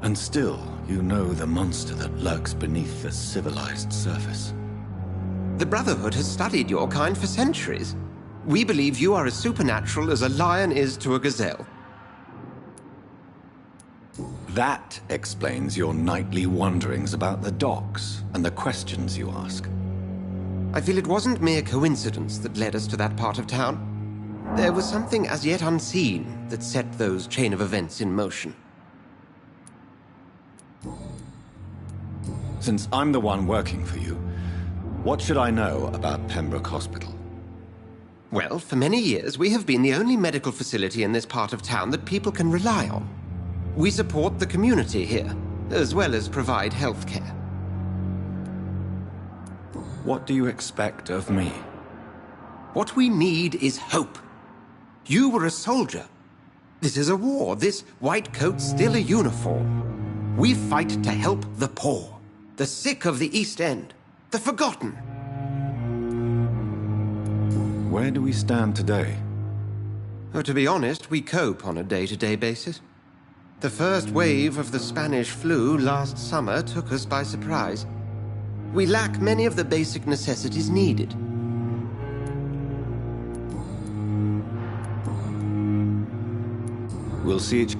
And still, you know the monster that lurks beneath the civilized surface. The Brotherhood has studied your kind for centuries. We believe you are as supernatural as a lion is to a gazelle. That explains your nightly wanderings about the docks and the questions you ask. I feel it wasn't mere coincidence that led us to that part of town. There was something as yet unseen that set those chain of events in motion. Since I'm the one working for you, what should I know about Pembroke Hospital? Well, for many years, we have been the only medical facility in this part of town that people can rely on. We support the community here, as well as provide health care. What do you expect of me? What we need is hope. You were a soldier. This is a war. This white coat's still a uniform. We fight to help the poor, the sick of the East End, the forgotten. Where do we stand today? Oh, to be honest, we cope on a day-to-day basis. The first wave of the Spanish flu last summer took us by surprise. We lack many of the basic necessities needed. We'll see each...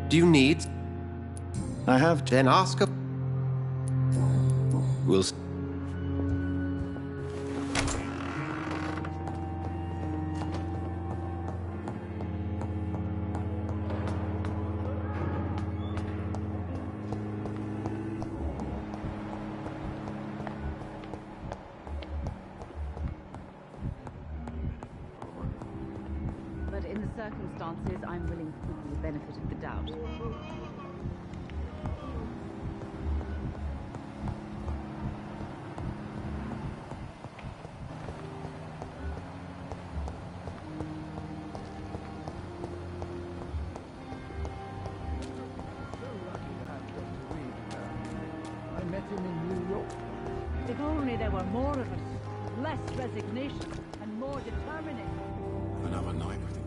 Do you need? I have... Then ask a... We'll... But in the circumstances, I'm willing to give you the benefit of the doubt. I met him in New York. If only there were more of us. Less resignation and more determination. Another night with him.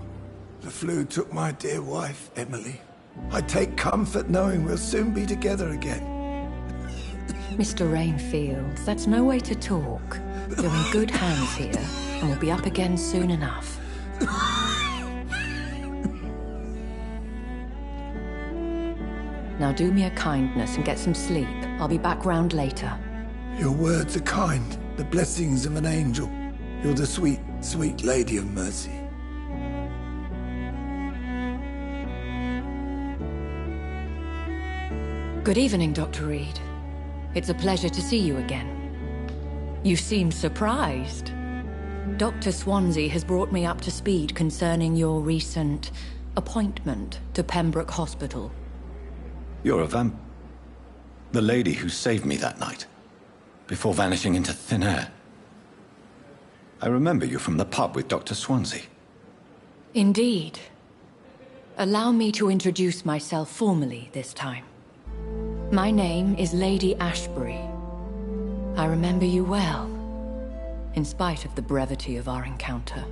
The flu took my dear wife, Emily. I take comfort knowing we'll soon be together again. Mr. Rainfield, that's no way to talk. You're in good hands here, and we'll be up again soon enough. Now do me a kindness and get some sleep. I'll be back round later. Your words are kind, the blessings of an angel. You're the sweet, sweet Lady of Mercy. Good evening, Dr. Reed. It's a pleasure to see you again. You seem surprised. Dr. Swansea has brought me up to speed concerning your recent appointment to Pembroke Hospital. You're a the lady who saved me that night, before vanishing into thin air. I remember you from the pub with Dr. Swansea. Indeed. Allow me to introduce myself formally this time. My name is Lady Ashbury. I remember you well, in spite of the brevity of our encounter.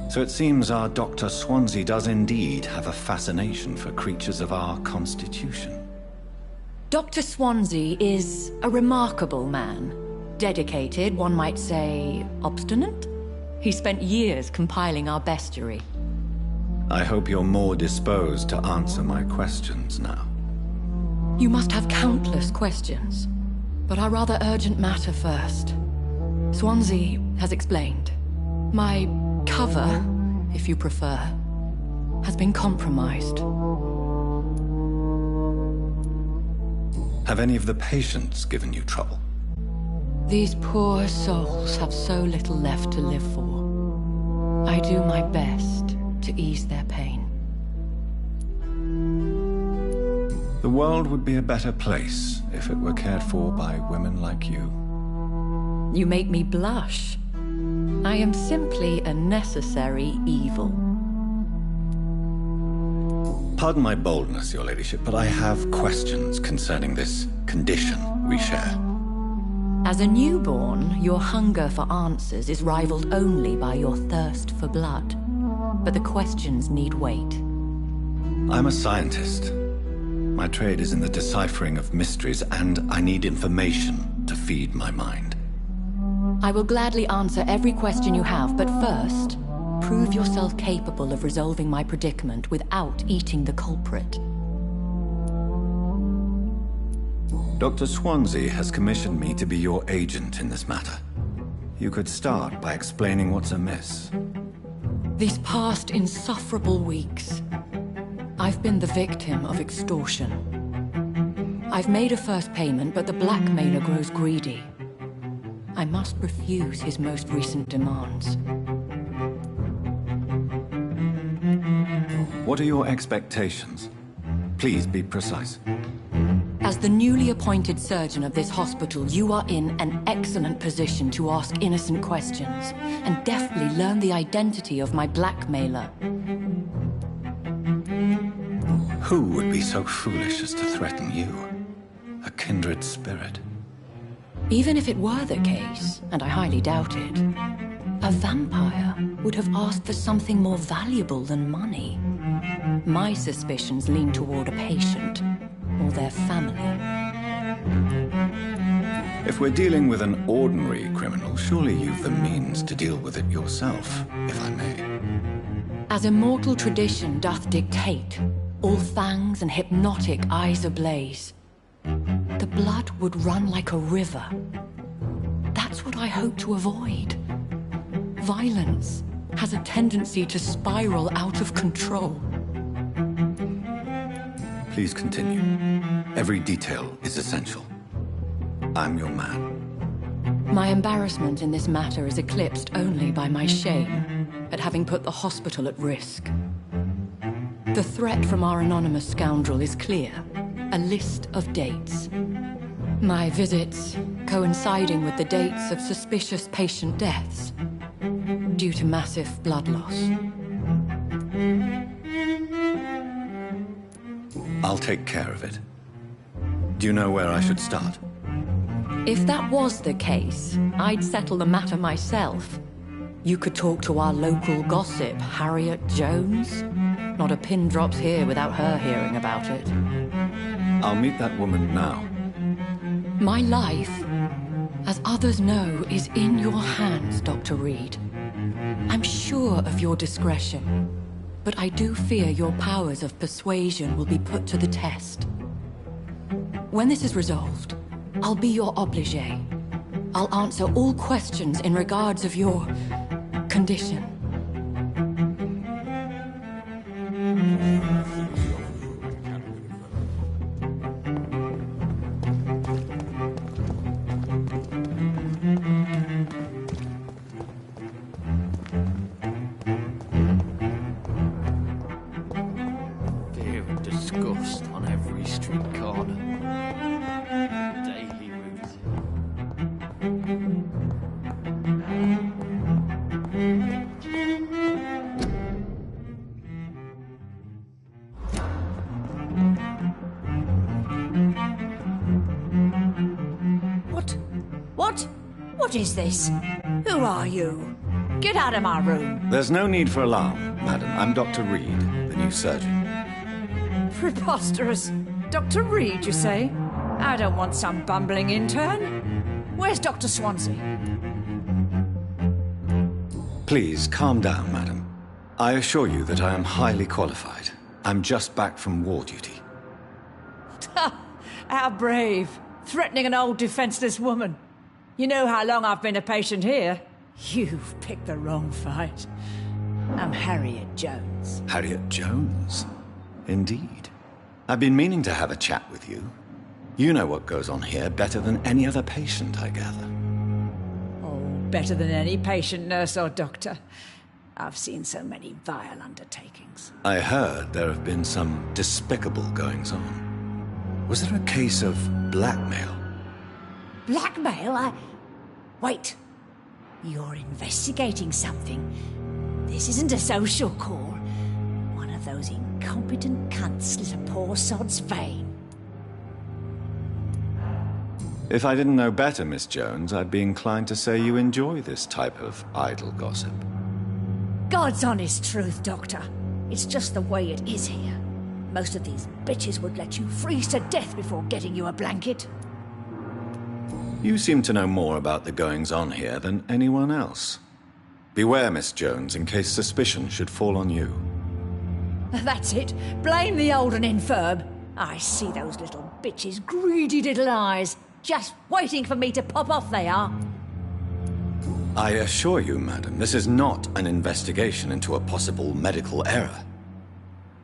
So it seems our Dr. Swansea does indeed have a fascination for creatures of our constitution. Dr. Swansea is a remarkable man. Dedicated, one might say, obstinate? He spent years compiling our bestiary. I hope you're more disposed to answer my questions now. You must have countless questions, but our rather urgent matter first. Swansea has explained. My cover, if you prefer, has been compromised. Have any of the patients given you trouble? These poor souls have so little left to live for. I do my best to ease their pain. The world would be a better place if it were cared for by women like you. You make me blush. I am simply a necessary evil. Pardon my boldness, Your Ladyship, but I have questions concerning this condition we share. As a newborn, your hunger for answers is rivaled only by your thirst for blood. But the questions need wait. I'm a scientist. My trade is in the deciphering of mysteries, and I need information to feed my mind. I will gladly answer every question you have, but first, prove yourself capable of resolving my predicament without eating the culprit. Dr. Swansea has commissioned me to be your agent in this matter. You could start by explaining what's amiss. These past insufferable weeks, I've been the victim of extortion. I've made a first payment, but the blackmailer grows greedy. I must refuse his most recent demands. What are your expectations? Please be precise. As the newly appointed surgeon of this hospital, you are in an excellent position to ask innocent questions and deftly learn the identity of my blackmailer. Who would be so foolish as to threaten you? A kindred spirit. Even if it were the case, and I highly doubt it, a vampire would have asked for something more valuable than money. My suspicions lean toward a patient, or their family. If we're dealing with an ordinary criminal, surely you've the means to deal with it yourself, if I may. As immortal tradition doth dictate, all fangs and hypnotic eyes ablaze, the blood would run like a river. That's what I hope to avoid. Violence has a tendency to spiral out of control. Please continue. Every detail is essential. I'm your man. My embarrassment in this matter is eclipsed only by my shame at having put the hospital at risk. The threat from our anonymous scoundrel is clear. A list of dates. My visits coinciding with the dates of suspicious patient deaths due to massive blood loss. I'll take care of it. Do you know where I should start? If that was the case, I'd settle the matter myself. You could talk to our local gossip, Harriet Jones. Not a pin drops here without her hearing about it. I'll meet that woman now. My life, as others know, is in your hands, Dr. Reed. I'm sure of your discretion, but I do fear your powers of persuasion will be put to the test. When this is resolved, I'll be your obligé. I'll answer all questions in regards of your condition. What is this? Who are you? Get out of my room. There's no need for alarm, madam. I'm Dr. Reed, the new surgeon. Preposterous. Dr. Reed, you say? I don't want some bumbling intern. Where's Dr. Swansea? Please, calm down, madam. I assure you that I am highly qualified. I'm just back from war duty. How brave. Threatening an old defenseless woman. You know how long I've been a patient here? You've picked the wrong fight. I'm Harriet Jones. Harriet Jones? Indeed. I've been meaning to have a chat with you. You know what goes on here better than any other patient, I gather. Oh, better than any patient, nurse or doctor. I've seen so many vile undertakings. I heard there have been some despicable goings-on. Was there a case of blackmail? Blackmail? Wait. You're investigating something. This isn't a social call. One of those incompetent cunts slit a poor sod's vein. If I didn't know better, Miss Jones, I'd be inclined to say you enjoy this type of idle gossip. God's honest truth, Doctor. It's just the way it is here. Most of these bitches would let you freeze to death before getting you a blanket. You seem to know more about the goings-on here than anyone else. Beware, Miss Jones, in case suspicion should fall on you. That's it. Blame the old and infirm. I see those little bitches' greedy little eyes. Just waiting for me to pop off, they are. I assure you, madam, this is not an investigation into a possible medical error.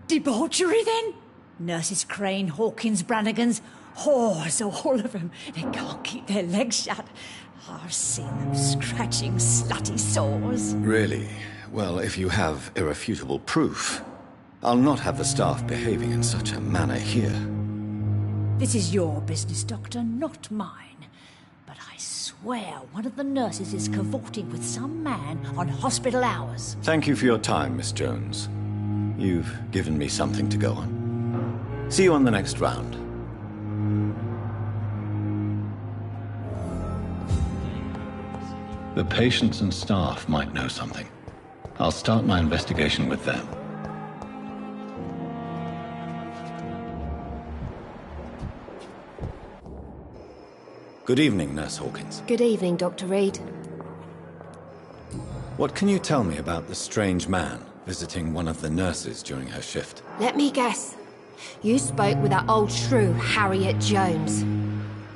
Debauchery, then? Nurses Crane, Hawkins, Brannigans, whores, all of them. They can't keep their legs shut. I've seen them scratching slutty sores. Really? Well, if you have irrefutable proof, I'll not have the staff behaving in such a manner here. This is your business, Doctor, not mine. But I swear one of the nurses is cavorting with some man on hospital hours. Thank you for your time, Miss Jones. You've given me something to go on. See you on the next round. The patients and staff might know something. I'll start my investigation with them. Good evening, Nurse Hawkins. Good evening, Dr. Reed. What can you tell me about the strange man visiting one of the nurses during her shift? Let me guess. You spoke with that old shrew, Harriet Jones.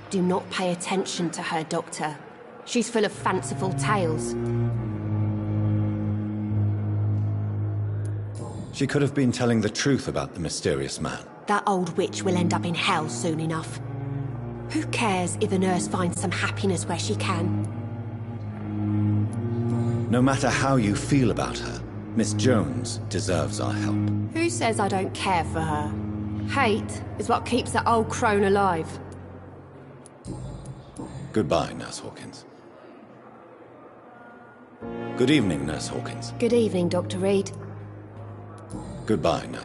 Do not pay attention to her, Doctor. She's full of fanciful tales. She could have been telling the truth about the mysterious man. That old witch will end up in hell soon enough. Who cares if a nurse finds some happiness where she can? No matter how you feel about her, Miss Jones deserves our help. Who says I don't care for her? Hate is what keeps that old crone alive. Goodbye, Nurse Hawkins. Good evening, Nurse Hawkins. Good evening, Dr. Reed. Goodbye, Nurse.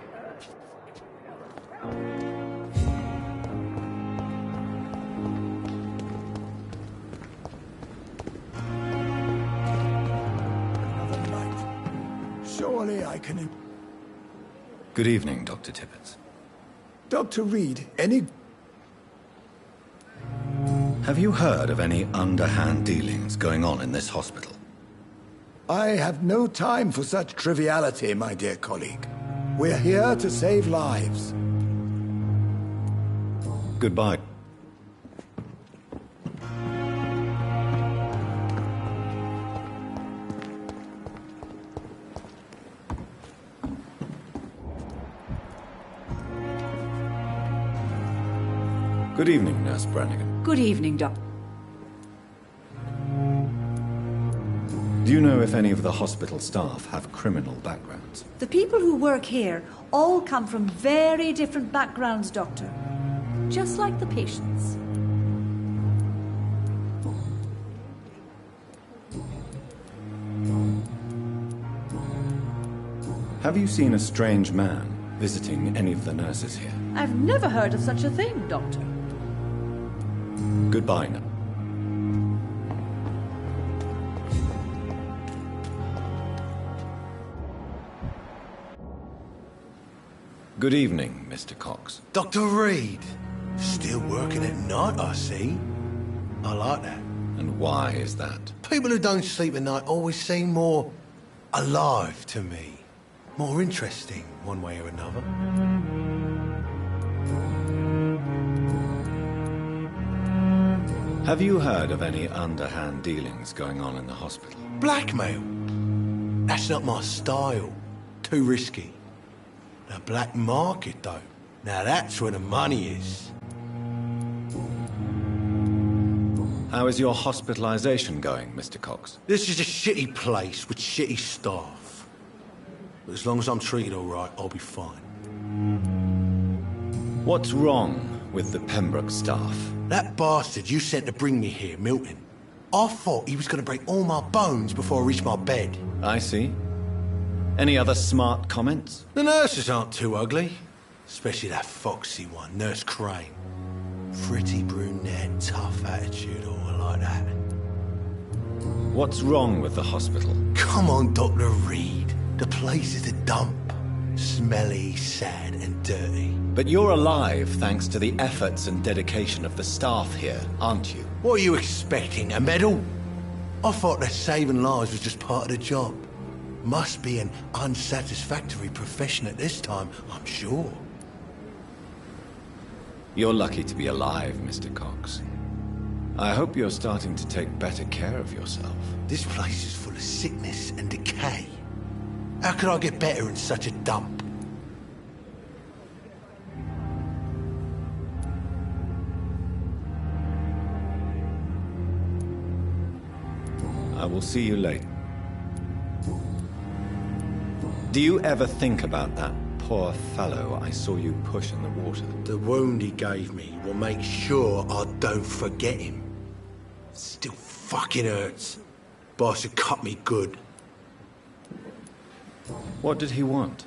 Surely I can... Good evening, Dr. Tippett. Dr. Reed, any... Have you heard of any underhand dealings going on in this hospital? I have no time for such triviality, my dear colleague. We're here to save lives. Goodbye. Good evening, Nurse Brannigan. Good evening, Doctor. Do you know if any of the hospital staff have criminal backgrounds? The people who work here all come from very different backgrounds, Doctor. Just like the patients. Have you seen a strange man visiting any of the nurses here? I've never heard of such a thing, Doctor. Goodbye now. Good evening, Mr. Cox. Dr. Reed. Still working at night, I see. I like that. And why is that? People who don't sleep at night always seem more alive to me. More interesting, one way or another. Have you heard of any underhand dealings going on in the hospital? Blackmail? That's not my style. Too risky. The black market, though. Now that's where the money is. How is your hospitalization going, Mr. Cox? This is a shitty place with shitty staff. But as long as I'm treated all right, I'll be fine. What's wrong with the Pembroke staff? That bastard you sent to bring me here, Milton. I thought he was going to break all my bones before I reached my bed. I see. Any other smart comments? The nurses aren't too ugly. Especially that foxy one, Nurse Crane. Pretty brunette, tough attitude, all like that. What's wrong with the hospital? Come on, Dr. Reed. The place is a dump. Smelly, sad and dirty. But you're alive thanks to the efforts and dedication of the staff here, aren't you? What are you expecting, a medal? I thought that saving lives was just part of the job. Must be an unsatisfactory profession at this time, I'm sure. You're lucky to be alive, Mr. Cox. I hope you're starting to take better care of yourself. This place is full of sickness and decay. How could I get better in such a dump? I will see you later. Do you ever think about that poor fellow I saw you push in the water? The wound he gave me will make sure I don't forget him. Still fucking hurts. Bastard cut me good. What did he want?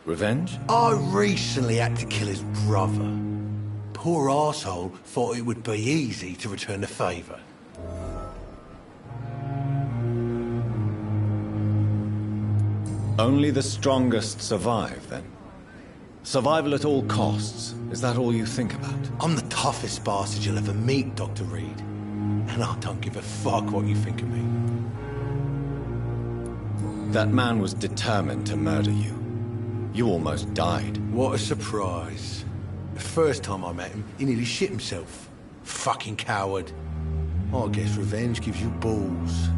Revenge? I recently had to kill his brother. Poor arsehole thought it would be easy to return the favour. Only the strongest survive, then? Survival at all costs. Is that all you think about? I'm the toughest bastard you'll ever meet, Dr. Reed. And I don't give a fuck what you think of me. That man was determined to murder you. You almost died. What a surprise. The first time I met him, he nearly shit himself. Fucking coward. I guess revenge gives you balls.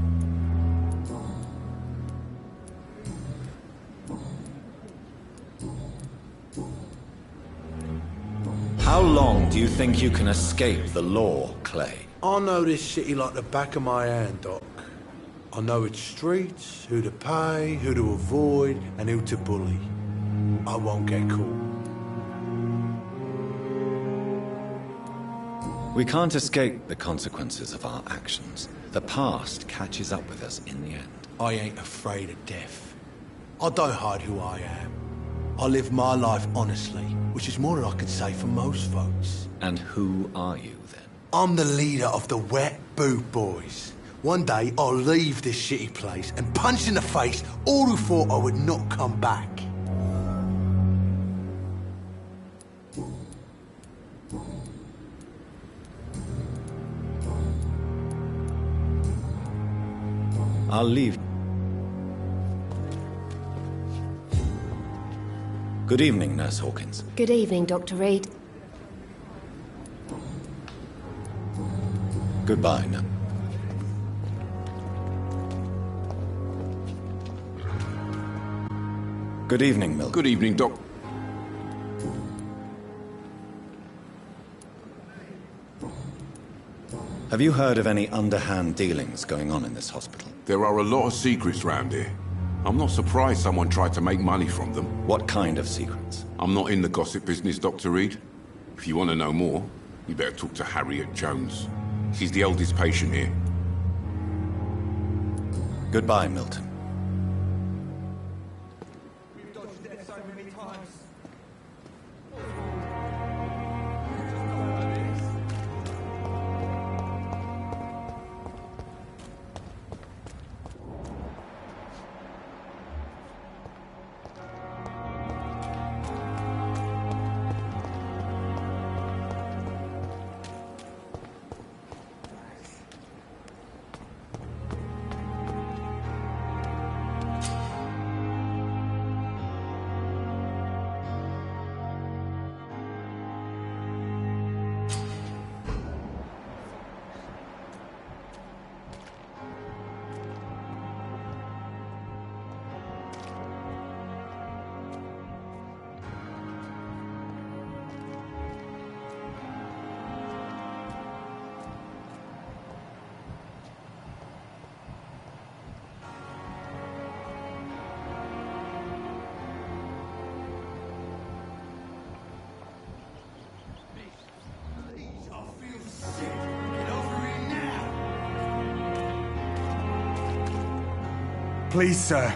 How long do you think you can escape the law, Clay? I know this city like the back of my hand, Doc. I know its streets, who to pay, who to avoid, and who to bully. I won't get caught. We can't escape the consequences of our actions. The past catches up with us in the end. I ain't afraid of death. I don't hide who I am. I live my life honestly, which is more than I can say for most folks. And who are you, then? I'm the leader of the Wet Boot Boys. One day, I'll leave this shitty place and punch in the face all who thought I would not come back. I'll leave. Good evening, Nurse Hawkins. Good evening, Dr. Reed. Goodbye, now. Good evening, Milton. Good evening, Doc. Have you heard of any underhand dealings going on in this hospital? There are a lot of secrets round here. I'm not surprised someone tried to make money from them. What kind of secrets? I'm not in the gossip business, Dr. Reed. If you want to know more, you better talk to Harriet Jones. She's the eldest patient here. Goodbye, Milton. Please, sir.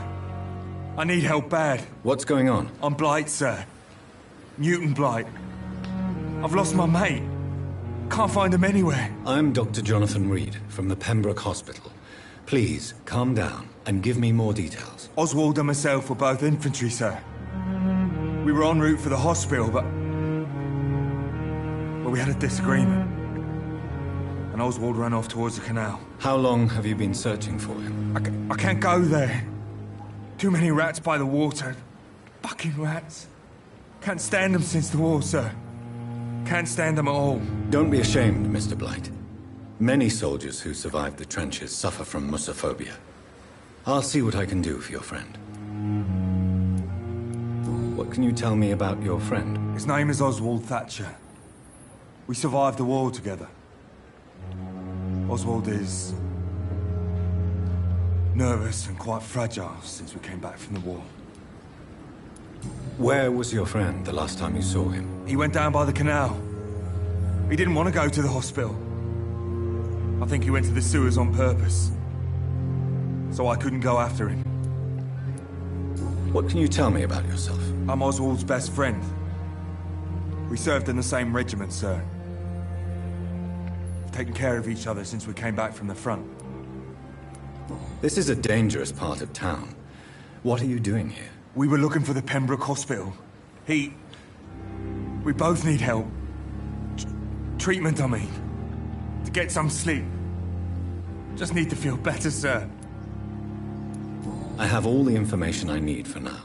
I need help bad. What's going on? I'm Blight, sir. Newton Blight. I've lost my mate. Can't find him anywhere. I'm Dr. Jonathan Reed from the Pembroke Hospital. Please, calm down and give me more details. Oswald and myself were both infantry, sir. We were en route for the hospital, but we had a disagreement. And Oswald ran off towards the canal. How long have you been searching for him? I can't go there. Too many rats by the water. Fucking rats. Can't stand them since the war, sir. Can't stand them at all. Don't be ashamed, Mr. Blight. Many soldiers who survived the trenches suffer from musophobia. I'll see what I can do for your friend. What can you tell me about your friend? His name is Oswald Thatcher. We survived the war together. Oswald is nervous and quite fragile since we came back from the war. Where was your friend the last time you saw him? He went down by the canal. He didn't want to go to the hospital. I think he went to the sewers on purpose. So I couldn't go after him. What can you tell me about yourself? I'm Oswald's best friend. We served in the same regiment, sir. We've taken care of each other since we came back from the front. This is a dangerous part of town. What are you doing here? We were looking for the Pembroke Hospital. We both need help. Treatment, I mean. To get some sleep. Just need to feel better, sir. I have all the information I need for now.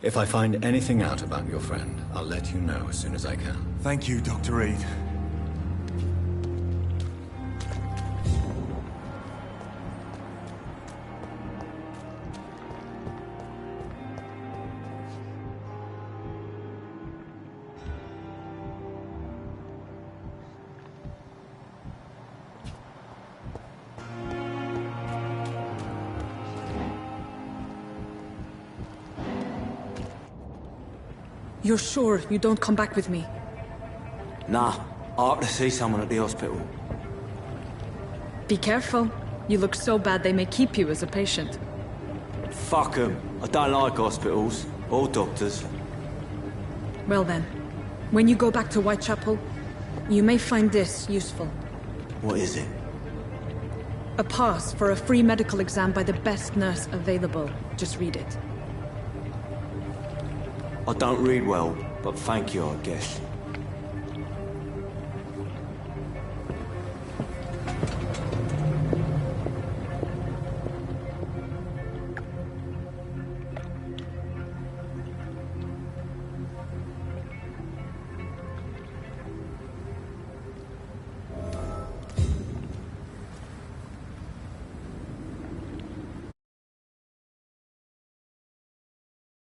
If I find anything out about your friend, I'll let you know as soon as I can. Thank you, Dr. Reed. You're sure you don't come back with me? Nah, I have to see someone at the hospital. Be careful. You look so bad they may keep you as a patient. Fuck them. I don't like hospitals. Or doctors. Well then, when you go back to Whitechapel, you may find this useful. What is it? A pass for a free medical exam by the best nurse available. Just read it. I don't read well, but thank you, I guess.